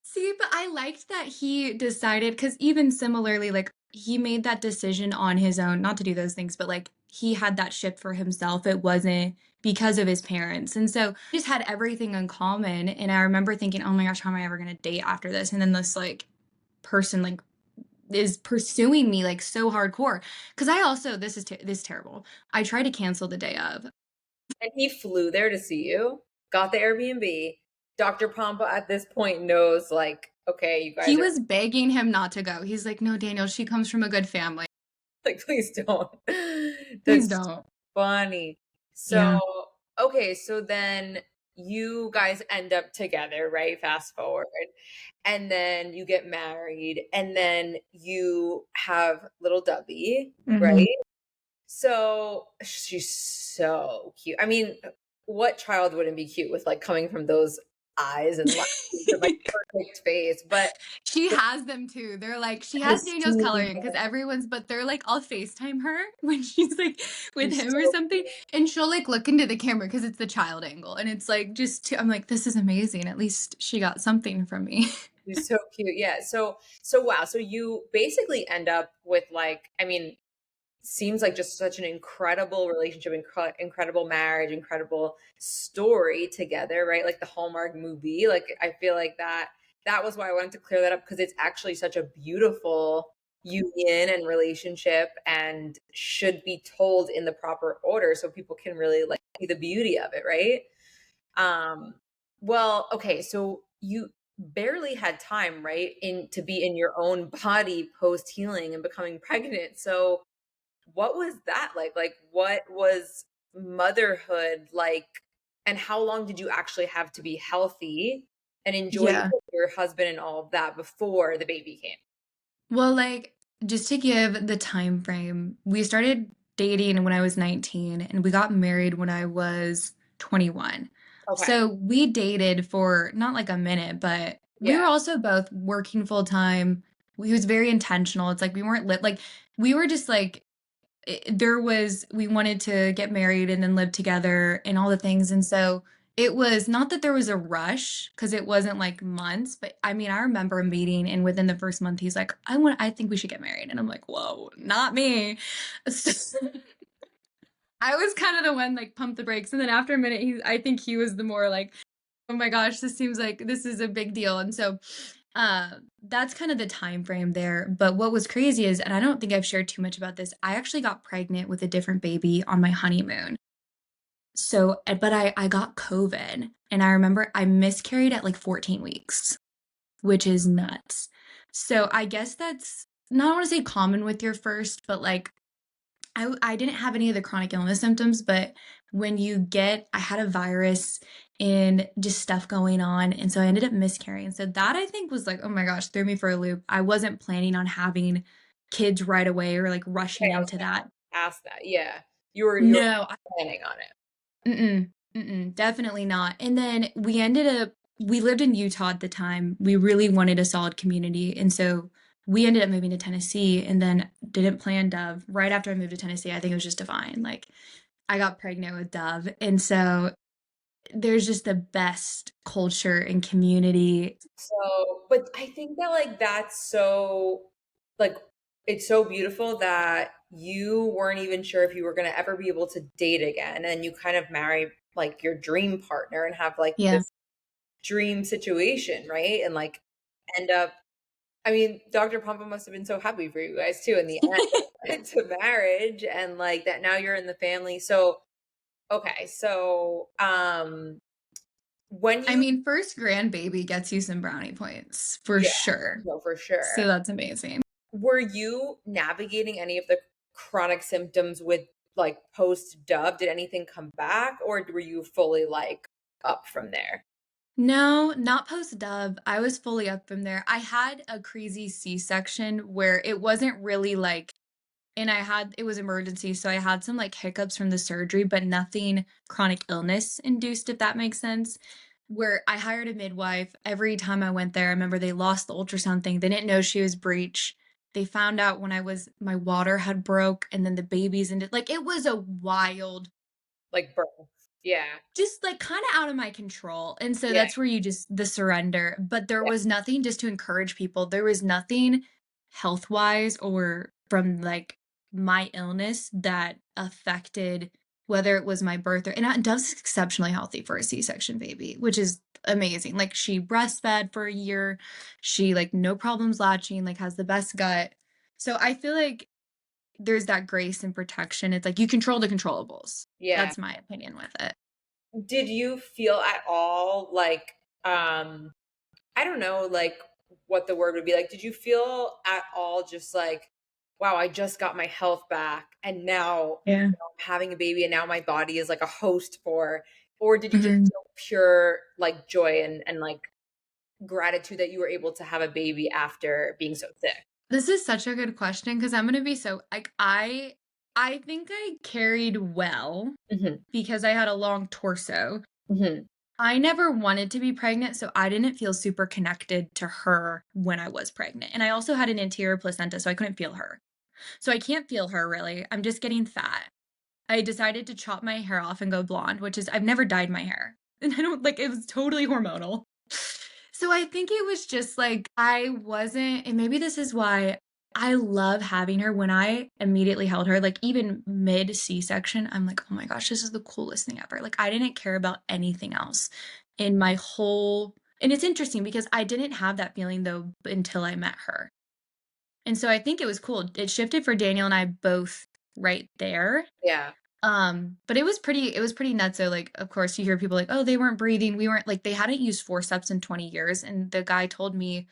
See, but I liked that he decided, because even similarly, like he made that decision on his own, not to do those things, but like he had that ship for himself. It wasn't because of his parents. And so just had everything in common. And I remember thinking, oh my gosh, how am I ever going to date after this? And then this like person like is pursuing me like so hardcore. Because I also, this is terrible. I tried to cancel the day of. And he flew there to see you. got the Airbnb. Dr. Pompa at this point knows, like, okay, you He guys are was begging him not to go. He's like, "No, Daniel, she comes from a good family. like, please don't. Please That's don't." funny. So, Yeah. okay, so then you guys end up together, right? Fast forward. And then you get married, and then you have little Dubby, Mhm. right? So she's so cute. I mean, what child wouldn't be cute with like coming from those eyes and lashes and like perfect face? But She has them too. They're like she I has Daniel's see coloring because her. everyone's but they're like, I'll FaceTime her when she's like with She's him or so something, cute. and she'll like look into the camera because it's the child angle, and it's like I'm like, this is amazing. At least she got something from me. She's so cute. Yeah. So wow. So you basically end up with like, I mean, seems like just such an incredible relationship, incredible marriage, incredible story together, right? Like the Hallmark movie. Like I feel like that was why I wanted to clear that up because it's actually such a beautiful union and relationship and should be told in the proper order so people can really like see the beauty of it, right? Um well, okay, so you barely had time, right, in to be in your own body post healing and becoming pregnant. So what was that like? Like, what was motherhood like? And how long did you actually have to be healthy and enjoy Yeah. your husband and all of that before the baby came? Well, like, just to give the time frame, we started dating when I was 19 and we got married when I was 21. Okay. So we dated for not like a minute, but we Yeah. were also both working full time. We was very intentional. It's like we weren't lit like we were just like there was we wanted to get married and then live together and all the things, and so it was not that there was a rush because it wasn't like months, but I mean I remember meeting and within the first month he's like, I think we should get married, and I'm like, whoa, not me. So, I was kind of the one like pump the brakes, and then after a minute I think he was the more like, oh my gosh, this seems like this is a big deal. And so that's kind of the time frame there. But what was crazy is, and I don't think I've shared too much about this, I actually got pregnant with a different baby on my honeymoon. So, but I got COVID, and I remember I miscarried at like 14 weeks, which is nuts. So I guess that's not, I want to say common with your first, but like I didn't have any of the chronic illness symptoms, but when you get I had a virus and just stuff going on, and so I ended up miscarrying. So that I think was like, oh my gosh, threw me for a loop. I wasn't planning on having kids right away or like rushing Okay, I was into that. gonna ask that. Yeah. You were No, planning on it. mm-mm, mm-mm, definitely not. And then we lived in Utah at the time. We really wanted a solid community. And so we ended up moving to Tennessee and then didn't plan Dove. Right after I moved to Tennessee, I think it was just divine. Like I got pregnant with Dove. And so there's just the best culture and community. So, but I think that like that's so like it's so beautiful that you weren't even sure if you were going to ever be able to date again and you kind of marry like your dream partner and have like Yeah. this dream situation, right? And like end up I mean, Dr. Pompa must have been so happy for you guys too in the end into marriage and like that now you're in the family. So, okay. So, when I you mean, first grandbaby gets you some brownie points for yeah, sure. no, for sure. So that's amazing. Were you navigating any of the chronic symptoms with like post dub? Did anything come back or were you fully like up from there? No, not post-dub. I was fully up from there. I had a crazy C-section where it wasn't really like and it was emergency, so I had some like hiccups from the surgery, but nothing chronic illness induced, if that makes sense. Where I hired a midwife. Every time I went there, I remember they lost the ultrasound thing. They didn't know she was breech. They found out when my water had broke and then the babies and like it was a wild Like birth. Yeah. just like kind of out of my control. And so Yeah. that's where you just the surrender. But there Yeah. was nothing just to encourage people. There was nothing health wise or from like my illness that affected whether it was my birth or and Dove's exceptionally healthy for a C-section baby, which is amazing. Like she breastfed for a year. She like no problems latching, like has the best gut. So I feel like there's that grace and protection. It's like you control the controllables. Yeah. That's my opinion with it. Did you feel at all like, I don't know, like what the word would be like. Did you feel at all just like, wow, I just got my health back and now, Yeah. I'm having a baby and now my body is like a host for, or did you just Mhm. feel pure like joy and like gratitude that you were able to have a baby after being so sick? This is such a good question because I'm gonna be so like I think I carried well Hmm. because I had a long torso. Hmm. I never wanted to be pregnant, so I didn't feel super connected to her when I was pregnant. And I also had an anterior placenta, so I couldn't feel her. So I can't feel her really. I'm just getting fat. I decided to chop my hair off and go blonde, which is I've never dyed my hair. And I don't like it was totally hormonal. So I think it was just like I wasn't and maybe this is why I love having her when I immediately held her, like even mid C-section, I'm like, "Oh my gosh, this is the coolest thing ever." Like I didn't care about anything else in my whole and it's interesting because I didn't have that feeling though until I met her. And so I think it was cool. It shifted for Daniel and I both right there. Yeah. But it was pretty nuts. So like, of course, you hear people like, "Oh, they weren't breathing. We weren't like they hadn't used forceps in 20 years." And the guy told me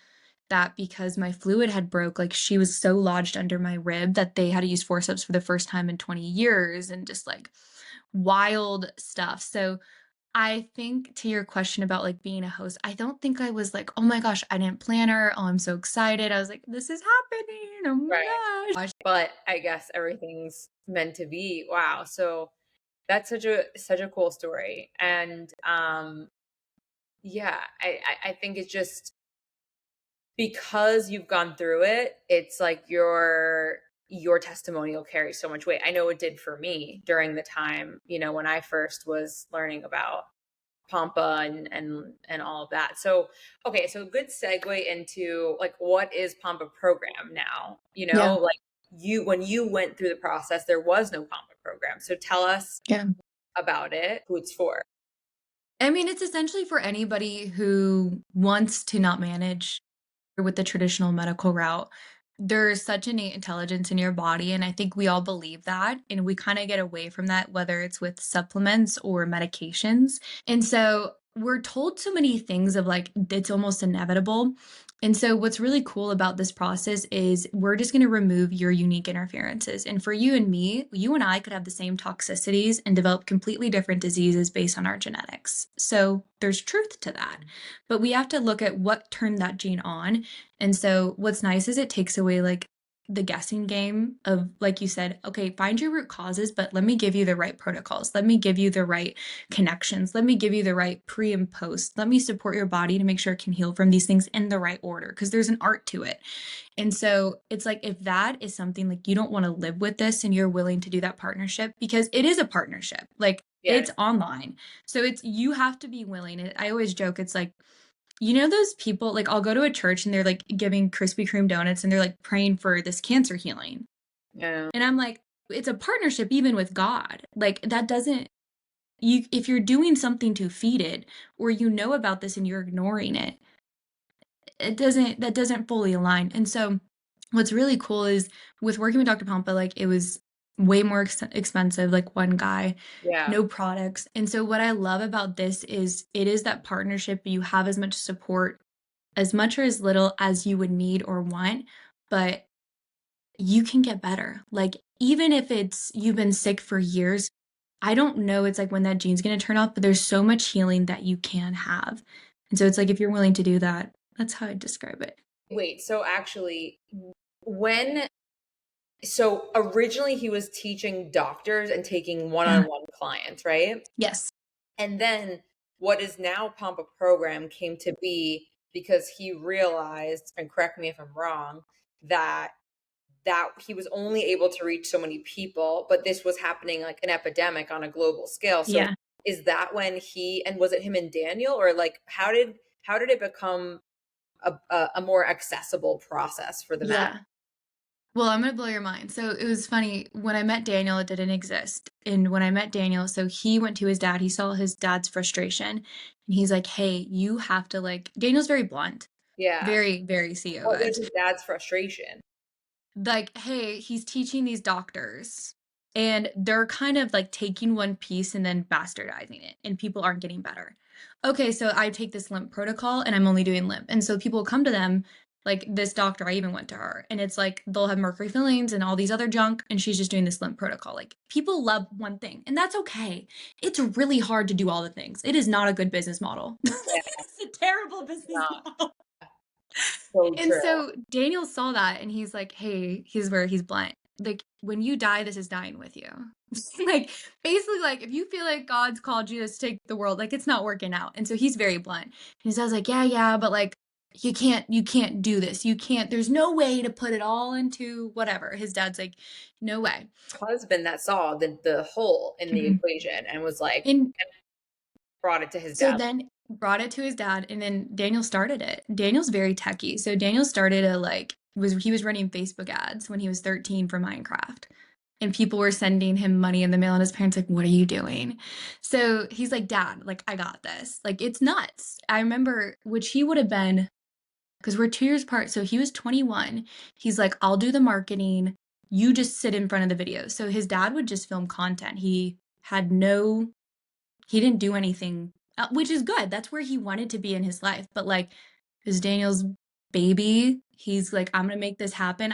that because my fluid had broke, like she was so lodged under my rib that they had to use forceps for the first time in 20 years and just like wild stuff. So I think to your question about like being a host, I don't think I was like, "Oh my gosh, I didn't plan her. Oh, I'm so excited." I was like, "This is happening. Oh Right. my gosh." But I guess everything's meant to be. Wow. So that's such a cool story. And yeah, I think it's just because you've gone through it, it's like your testimonial carries so much weight. I know it did for me during the time, when I first was learning about Pompa and all of that. So, okay, so good segue into like what is Pompa program now? Yeah. Like you when you went through the process, there was no Pompa program. So tell us Yeah. about it, who it's for. I mean, it's essentially for anybody who wants to not manage with the traditional medical route. There's such innate intelligence in your body, and I think we all believe that, and we kind of get away from that, whether it's with supplements or medications. And so we're told so many things of like it's almost inevitable. And so what's really cool about this process is we're just going to remove your unique interferences. And for you and me, you and I could have the same toxicities and develop completely different diseases based on our genetics. So there's truth to that. But we have to look at what turned that gene on. And so what's nice is it takes away like the guessing game of, like you said, okay, find your root causes, but let me give you the right protocols. Let me give you the right connections. Let me give you the right pre and post. Let me support your body to make sure it can heal from these things in the right order because there's an art to it. And so it's like if that is something like you don't want to live with this and you're willing to do that partnership because it is a partnership. Like Yeah. it's online. So it's you have to be willing. I always joke it's like you know those people like I'll go to a church and they're like giving Krispy Kreme donuts and they're like praying for this cancer healing. Yeah. And I'm like it's a partnership even with God. Like that doesn't you if you're doing something to feed it or you know about this and you're ignoring it, that doesn't fully align. And so what's really cool is with working with Dr. Pompa, like it was way more expensive, like one guy, Yeah. no products. And so what I love about this is it is that partnership. You have as much support, as much or as little as you would need or want, but you can get better. Like even if it's you've been sick for years, I don't know it's like when that gene's going to turn off, but there's so much healing that you can have. And so it's like if you're willing to do that, that's how I describe it. Wait, so actually when so originally he was teaching doctors and taking Yeah. one-on-one clients, right? Yes. And then what is now Pompa program came to be because he realized, and correct me if I'm wrong, that he was only able to reach so many people, but this was happening like an epidemic on a global scale. So Yeah. is that when and was it him and Daniel, or like how did it become a more accessible process for the mass? Yeah. Well, I'm gonna blow your mind. So it was funny when I met Daniel, it didn't exist. And when I met Daniel, so he went to his dad, he saw his dad's frustration, and he's like, "Hey, you have to like." Daniel's very blunt, Yeah. very, very CEO What was edge. his dad's frustration? Like, hey, he's teaching these doctors. And they're kind of like taking one piece and then bastardizing it, and people aren't getting better. Okay, so I take this lymph protocol and I'm only doing lymph. And so people come to them, like this doctor, I even went to her, and it's like they'll have mercury fillings and all these other junk, and she's just doing this lymph protocol. Like people love one thing, and that's okay. It's really hard to do all the things. It is not a good business model. Yeah, It's a terrible it's business not model. so And true. so Daniel saw that and he's like, hey, he's where he's blunt. Like, when you die, this is dying with you. Like, basically, like, if you feel like God's called you to take the world, like, it's not working out. And so he's very blunt. And he says, like, yeah, but like, you can't do this. You can't, there's no way to put it all into whatever. His dad's like, no way. Husband that saw the hole in the Mhm. equation and was like, And brought it to his so dad. then brought it to his dad, and then Daniel started it. Daniel's very techy. So Daniel started a like he was running Facebook ads when he was 13 for Minecraft. And people were sending him money in the mail, and his parents like, "What are you doing?" So he's like, "Dad, like I got this." Like it's nuts. I remember which he would have been because we're 2 years apart. So he was 21. He's like, "I'll do the marketing. You just sit in front of the videos." So his dad would just film content. He didn't do anything, which is good. That's where he wanted to be in his life. But like, is Daniel's baby. He's like, I'm gonna make this happen.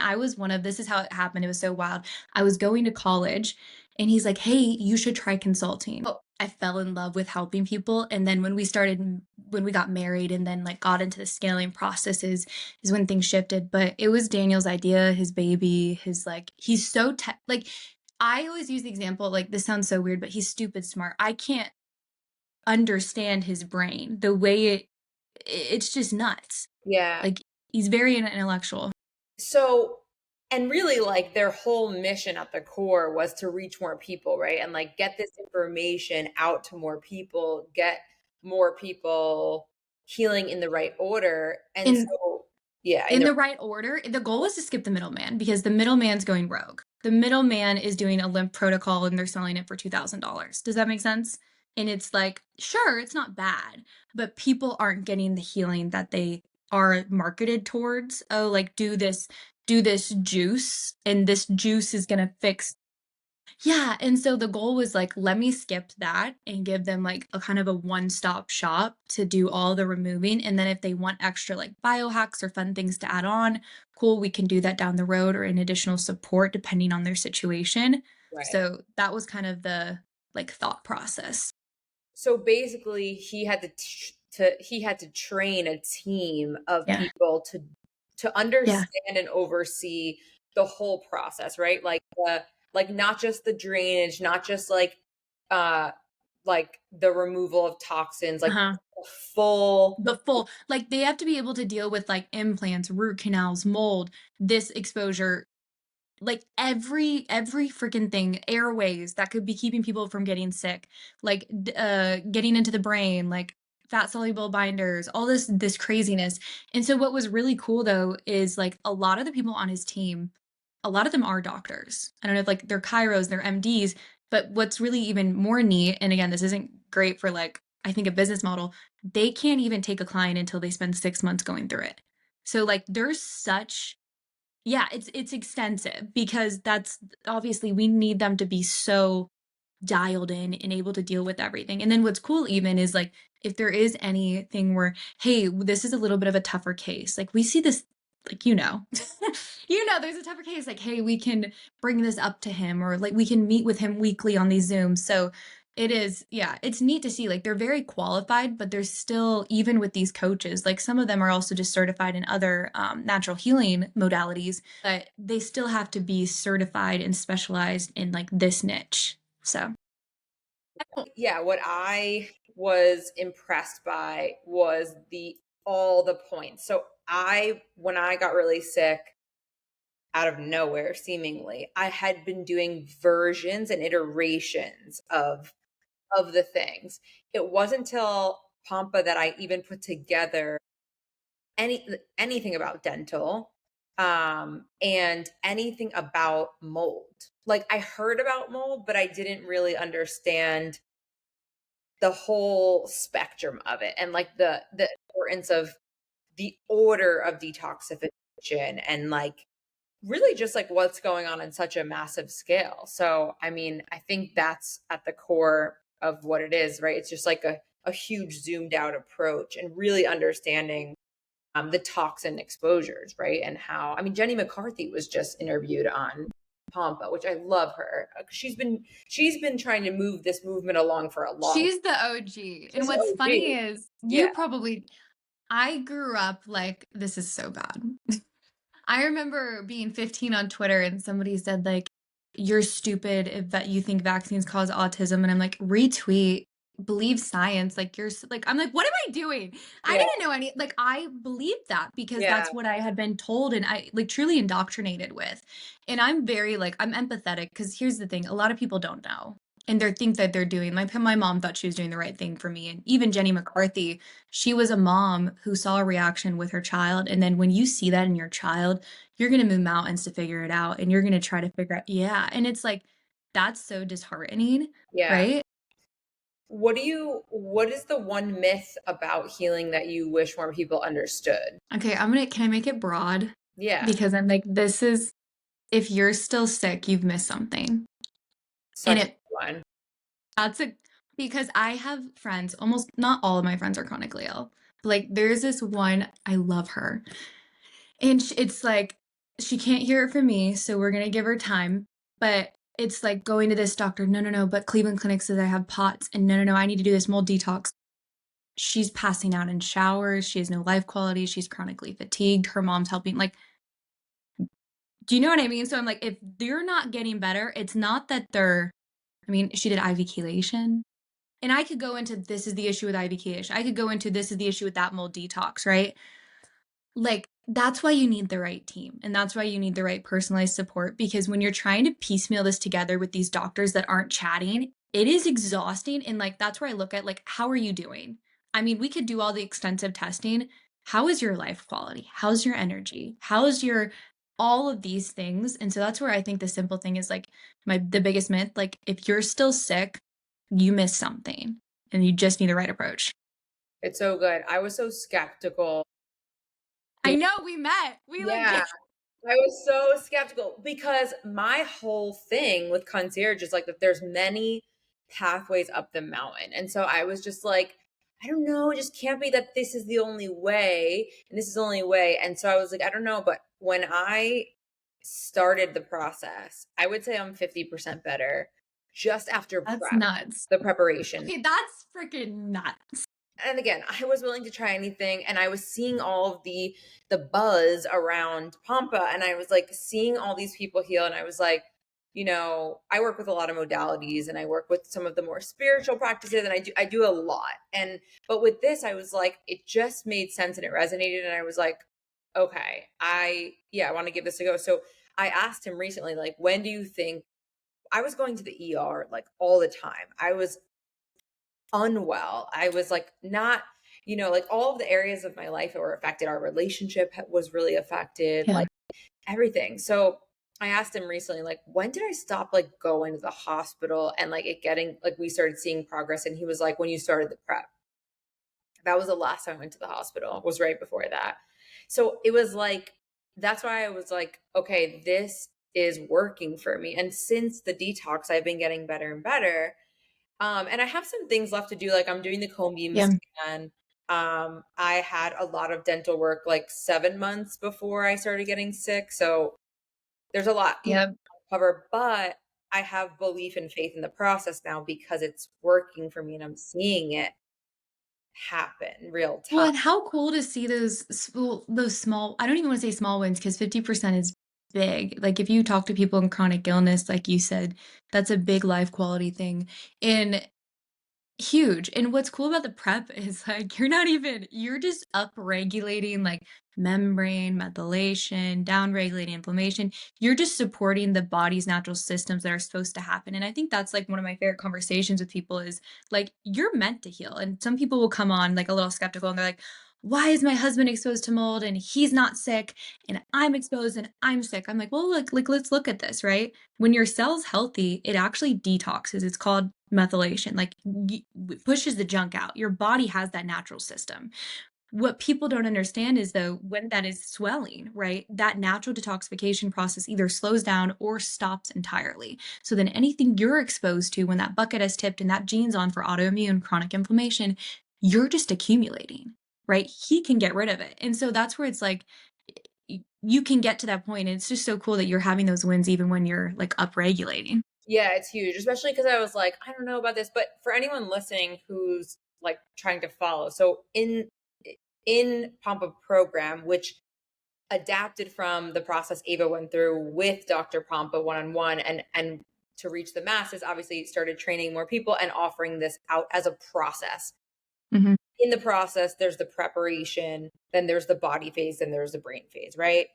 This is how it happened. It was so wild. I was going to college and he's like, hey, you should try consulting. Oh, I fell in love with helping people. And then when we got married and then like got into the scaling processes is when things shifted. But it was Daniel's idea, his baby, he's so like, I always use the example, like this sounds so weird, but he's stupid smart. I can't understand his brain. The way it's just nuts. Yeah. Like he's very intellectual. So, and really, like their whole mission at the core was to reach more people, right? And like get this information out to more people, get more people healing in the right order. And In so, yeah, in in the the right order, the goal is to skip the middleman because the middleman's going rogue. The middleman is doing a limp protocol and they're selling it for $2,000. Does that make sense? And it's like, sure, it's not bad, but people aren't getting the healing that they are marketed towards. Oh, like do this juice, and this juice is going to fix. Yeah, and so the goal was like, let me skip that and give them like a kind of a one-stop shop to do all the removing. And then if they want extra like biohacks or fun things to add on, cool, we can do that down the road or in additional support depending on their situation. right. So that was kind of the like thought process. So basically, he had to train a team of Yeah. people to Yeah. understand and oversee the whole process, right? Like not just the drainage, not just uh like the removal of toxins, like Uh-huh. the full. The full, like they have to be able to deal with like implants, root canals, mold, this exposure, like every freaking thing, airways that could be keeping people from getting sick, like getting into the brain, like fat soluble binders, all this craziness. And so what was really cool though is like a lot of the people on his team, a lot of them are doctors. I don't know if like they're chiros, they're MDs, but what's really even more neat, and again, this isn't great for like I think a business model, they can't even take a client until they spend 6 months going through it. So like there's such, yeah, it's extensive because that's obviously we need them to be so dialed in and able to deal with everything. And then what's cool even is like if there is anything where, hey, this is a little bit of a tougher case. Like we see this, like there's a tougher case. Like, hey, we can bring this up to him, or like we can meet with him weekly on these Zooms. So it is, yeah, it's neat to see. Like they're very qualified, but there's still, even with these coaches, like some of them are also just certified in other natural healing modalities, but they still have to be certified and specialized in like this niche. So, Yeah, what I was impressed by was the all the points. So I when I got really sick out of nowhere seemingly, I had been doing versions and iterations of the things. It wasn't until Pompa that I even put together anything about dental and anything about mold. Like I heard about mold, but I didn't really understand the whole spectrum of it and like the importance of the order of detoxification and like really just like what's going on in such a massive scale. So, I mean, I think that's at the core of what it is, right? It's just like a huge zoomed out approach and really understanding the toxin exposures, right? And how, I mean, Jenny McCarthy was just interviewed on Pompa, which I love her. She's been trying to move this movement along for a long. She's the OG. And She's what's funny OG. is Yeah, you probably I grew up like this is so bad. I remember being 15 on Twitter and somebody said like you're stupid if that you think vaccines cause autism and I'm like retweet believe science like like I'm like what am I doing? I yeah, didn't know any like I believed that because yeah, that's what I had been told and I like truly indoctrinated with. And I'm very like I'm empathetic because here's the thing, a lot of people don't know. And they think that they're doing my mom thought she was doing the right thing for me. And even Jenny McCarthy, she was a mom who saw a reaction with her child. And then when you see that in your child, you're going to move mountains to figure it out and you're going to try to figure out yeah, and it's like that's so disheartening, yeah. right? What is the one myth about healing that you wish more people understood? Okay, I'm going to can I make it broad Yeah, because I'm like this is if you're still sick, you've missed something. And such a it good one. that's a because I have friends, almost not all of my friends are chronically ill. But like there's this one, I love her. And it's like she can't hear it from me, so we're gonna give her time. But it's like going to this doctor. No, no, no. But Cleveland Clinic says I have POTS, and no, no, no. I need to do this mold detox. She's passing out in showers. She has no life quality. She's chronically fatigued. Her mom's helping. Like, do you know what I mean? So I'm like, if they're not getting better, it's not that they're. I mean, she did IV chelation. And I could go into this is the issue with IV chelation. I could go into this is the issue with that mold detox, right? Like, that's why you need the right team, and that's why you need the right personalized support, because when you're trying to piecemeal this together with these doctors that aren't chatting, it is exhausting, and, like, that's where I look at, like, how are you doing? I mean, we could do all the extensive testing. How is your life quality? How's your energy? How's your all of these things? And so that's where I think the simple thing is, like, the biggest myth, like, if you're still sick, you missed something, and you just need the right approach. It's so good. I was so skeptical. I know, we met. We, like Yeah, I was so skeptical because my whole thing with concierge is like that there's many pathways up the mountain. And so I was just like, I don't know, it just can't be that this is the only way and this is the only way. And so I was like, I don't know. But when I started the process, I would say I'm 50% better just after That's prep, nuts. the preparation. Okay, that's freaking nuts. And again, I was willing to try anything and I was seeing all of the buzz around Pompa and I was like seeing all these people heal and I was like, you know, I work with a lot of modalities and I work with some of the more spiritual practices and I do a lot. And but with this I was like it just made sense and it resonated and I was like, okay, I want to give this a go. So I asked him recently like when do you think I was going to the ER like all the time. I was unwell. I was like not, like all of the areas of my life that were affected. Our relationship was really affected, Yeah. like everything. So I asked him recently, like, when did I stop like going to the hospital and like it getting like we started seeing progress? And he was like, when you started the prep. That was the last time I went to the hospital, was right before that. So it was like, that's why I was like, okay, this is working for me. And since the detox, I've been getting better and better. And I have some things left to do, like I'm doing the cone beam Yeah. scan. I had a lot of dental work like 7 months before I started getting sick, so there's a lot, Yep. to cover, but I have belief and faith in the process now because it's working for me and I'm seeing it happen real Well, time. and how cool to see those small I don't even wanna say small wins because 50% is big. Like, if you talk to people in chronic illness, like you said, that's a big life quality thing, and huge, and what's cool about the prep is, like, you're just up-regulating, like, membrane, methylation, down-regulating inflammation. You're just supporting the body's natural systems that are supposed to happen, and I think that's, like, one of my favorite conversations with people is, like, you're meant to heal, and some people will come on, like, a little skeptical, and they're like, "Why is my husband exposed to mold, and he's not sick, and I'm exposed, and I'm sick?" I'm like, "Well, look, like, let's look at this, right? When your cell's healthy, it actually detoxes. It's called methylation. Like pushes the junk out. Your body has that natural system. What people don't understand is though, when that is swelling, right, that natural detoxification process either slows down or stops entirely. So then anything you're exposed to when that bucket has tipped and that gene's on for autoimmune chronic inflammation, you're just accumulating, right? He can get rid of it. And so that's where it's like you can get to that point. And it's just so cool that you're having those wins even when you're like upregulating. Yeah, it's huge, especially because I was like, I don't know about this, but for anyone listening who's like trying to follow, so in Pompa program, which adapted from the process Ava went through with Dr. Pompa one-on-one and to reach the masses, obviously started training more people and offering this out as a process. Mhm. In the process, there's the preparation, then there's the body phase, and there's the brain phase, right?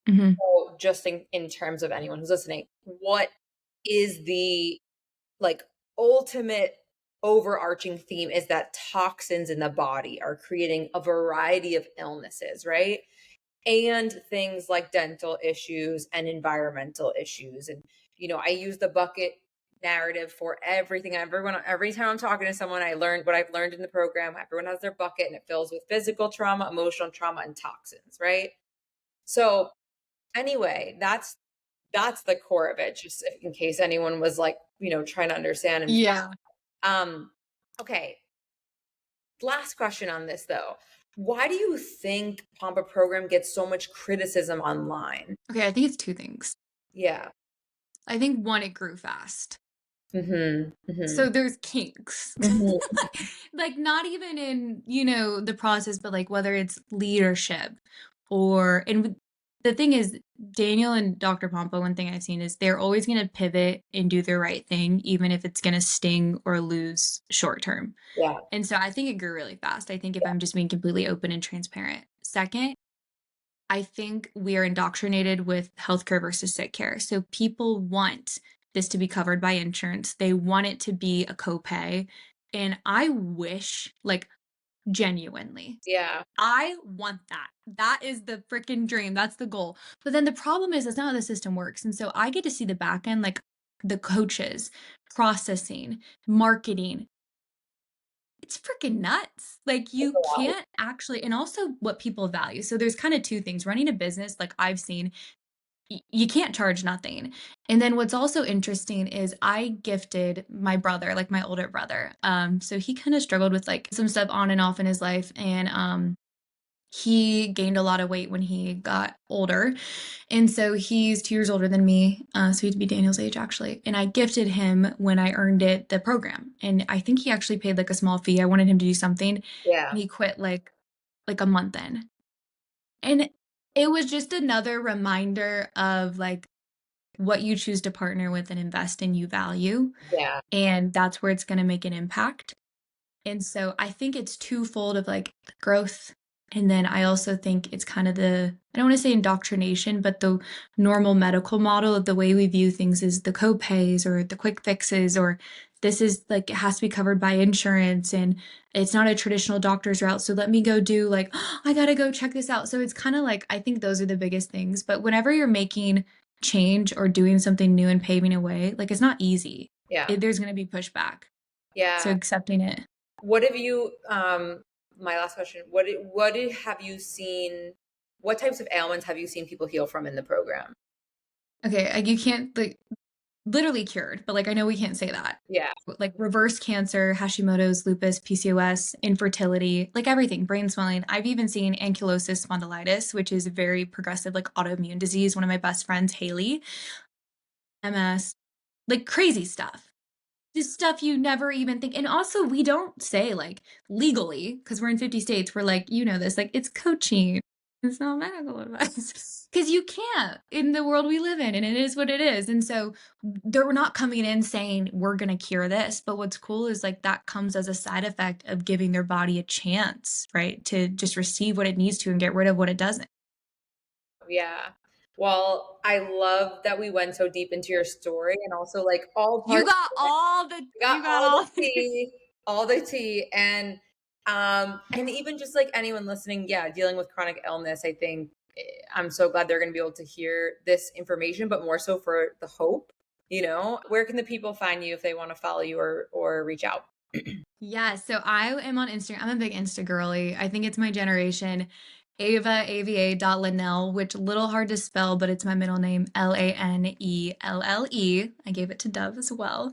Mhm. So just in terms of anyone who's listening, what is the like ultimate overarching theme is that toxins in the body are creating a variety of illnesses, right? And things like dental issues and environmental issues. And, I use the bucket narrative for everything. Every time I'm talking to someone, I learned what I've learned in the program. Everyone has their bucket and it fills with physical trauma, emotional trauma, and toxins, right? So anyway, that's the core of it, just in case anyone was like, trying to understand and Yeah. um okay, last question on this though. Why do you think Pompa program gets so much criticism online? Okay, I think it's two things. Yeah. I think one, it grew fast. Mhm. Mhm. So there's kinks. Mhm. Like not even in, the process, but like whether it's leadership or the thing is Daniel and Dr. Pompa, one thing I've seen is they're always going to pivot and do the right thing even if it's going to sting or lose short term. Yeah. And so I think it grew really fast. I think if I'm just being completely open and transparent. Second, I think we are indoctrinated with healthcare versus sick care. So people want this to be covered by insurance. They want it to be a copay. And I wish, like, genuinely, Yeah. I want that. That is the freaking dream. That's the goal. But then the problem is that's not how the system works. And so I get to see the back end, like the coaches, processing, marketing, it's freaking nuts. Like It's you a lot. can't actually, and also what people value. So there's kind of two things. Running a business, like I've seen, you can't charge nothing. And then what's also interesting is I gifted my brother, like my older brother. So he kind of struggled with like some stuff on and off in his life. And he gained a lot of weight when he got older. And so he's 2 years older than me. So he'd be Daniel's age, actually. And I gifted him when I earned it the program. And I think he actually paid like a small fee. I wanted him to do something. Yeah. And he quit like a month in. And it was just another reminder of like what you choose to partner with and invest in, you value. Yeah. And that's where it's going to make an impact. And so I think it's twofold of like growth. And then I also think it's kind of I don't want to say indoctrination, but the normal medical model of the way we view things is the copays or the quick fixes, or this is like, it has to be covered by insurance and it's not a traditional doctor's route. So let me go do like, oh, I got to go check this out. So it's kind of like, I think those are the biggest things. But whenever you're making change or doing something new and paving a way, like it's not easy. Yeah. There's going to be pushback. So Yeah. accepting it. What have you my last question, have you seen, what types of ailments have you seen people heal from in the program? Okay, like you can't like literally cured, but like I know we can't say that. Yeah. Like reverse cancer, Hashimoto's, lupus, PCOS, infertility, like everything, brain swelling. I've even seen ankylosing spondylitis, which is a very progressive like autoimmune disease. One of my best friends, Haley, MS, like crazy stuff. Just stuff you never even think. And also, we don't say like legally, because we're in 50 states, we're like, this, like it's coaching. It's not medical advice. Because you can't in the world we live in, and it is what it is. And so they're not coming in saying we're going to cure this. But what's cool is like that comes as a side effect of giving their body a chance, right? To just receive what it needs to and get rid of what it doesn't. Yeah. Well, I love that we went so deep into your story and also like all You parts got all the, we got you got all the, all the tea and even just like anyone listening, yeah, dealing with chronic illness, I think I'm so glad they're going to be able to hear this information, but more so for the hope, where can the people find you if they want to follow you or reach out? Yeah, so I am on Instagram. I'm a big Insta girly. I think it's my generation. Ava which a little hard to spell, but it's my middle name, Lanelle. I gave it to Dove as well.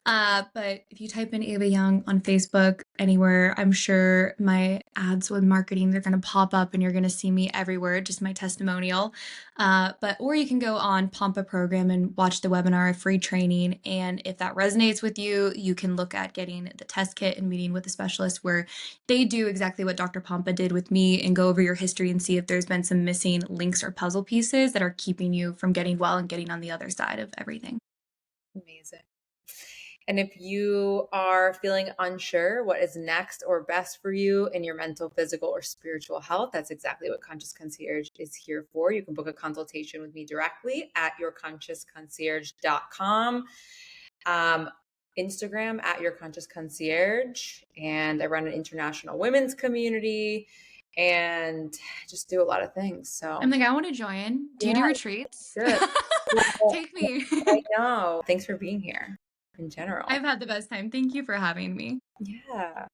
But if you type in Ava Young on Facebook, anywhere, I'm sure my ads with marketing, they're going to pop up and you're going to see me everywhere, just my testimonial. Or you can go on Pompa program and watch the webinar, free training. And if that resonates with you, you can look at getting the test kit and meeting with a specialist where they do exactly what Dr. Pompa did with me and go over your history and see if there's been some missing links or puzzle pieces that are keeping you from getting well and getting on the other side of everything. Amazing. And if you are feeling unsure what is next or best for you in your mental, physical, or spiritual health, that's exactly what Conscious Concierge is here for. You can book a consultation with me directly at yourconsciousconcierge.com. Instagram at Your Conscious Concierge. And I run an international women's community and just do a lot of things. So I'm like, I want to join. Do you yeah, do retreats? good. Take me. I know. Thanks for being here in general. I've had the best time. Thank you for having me. Yeah.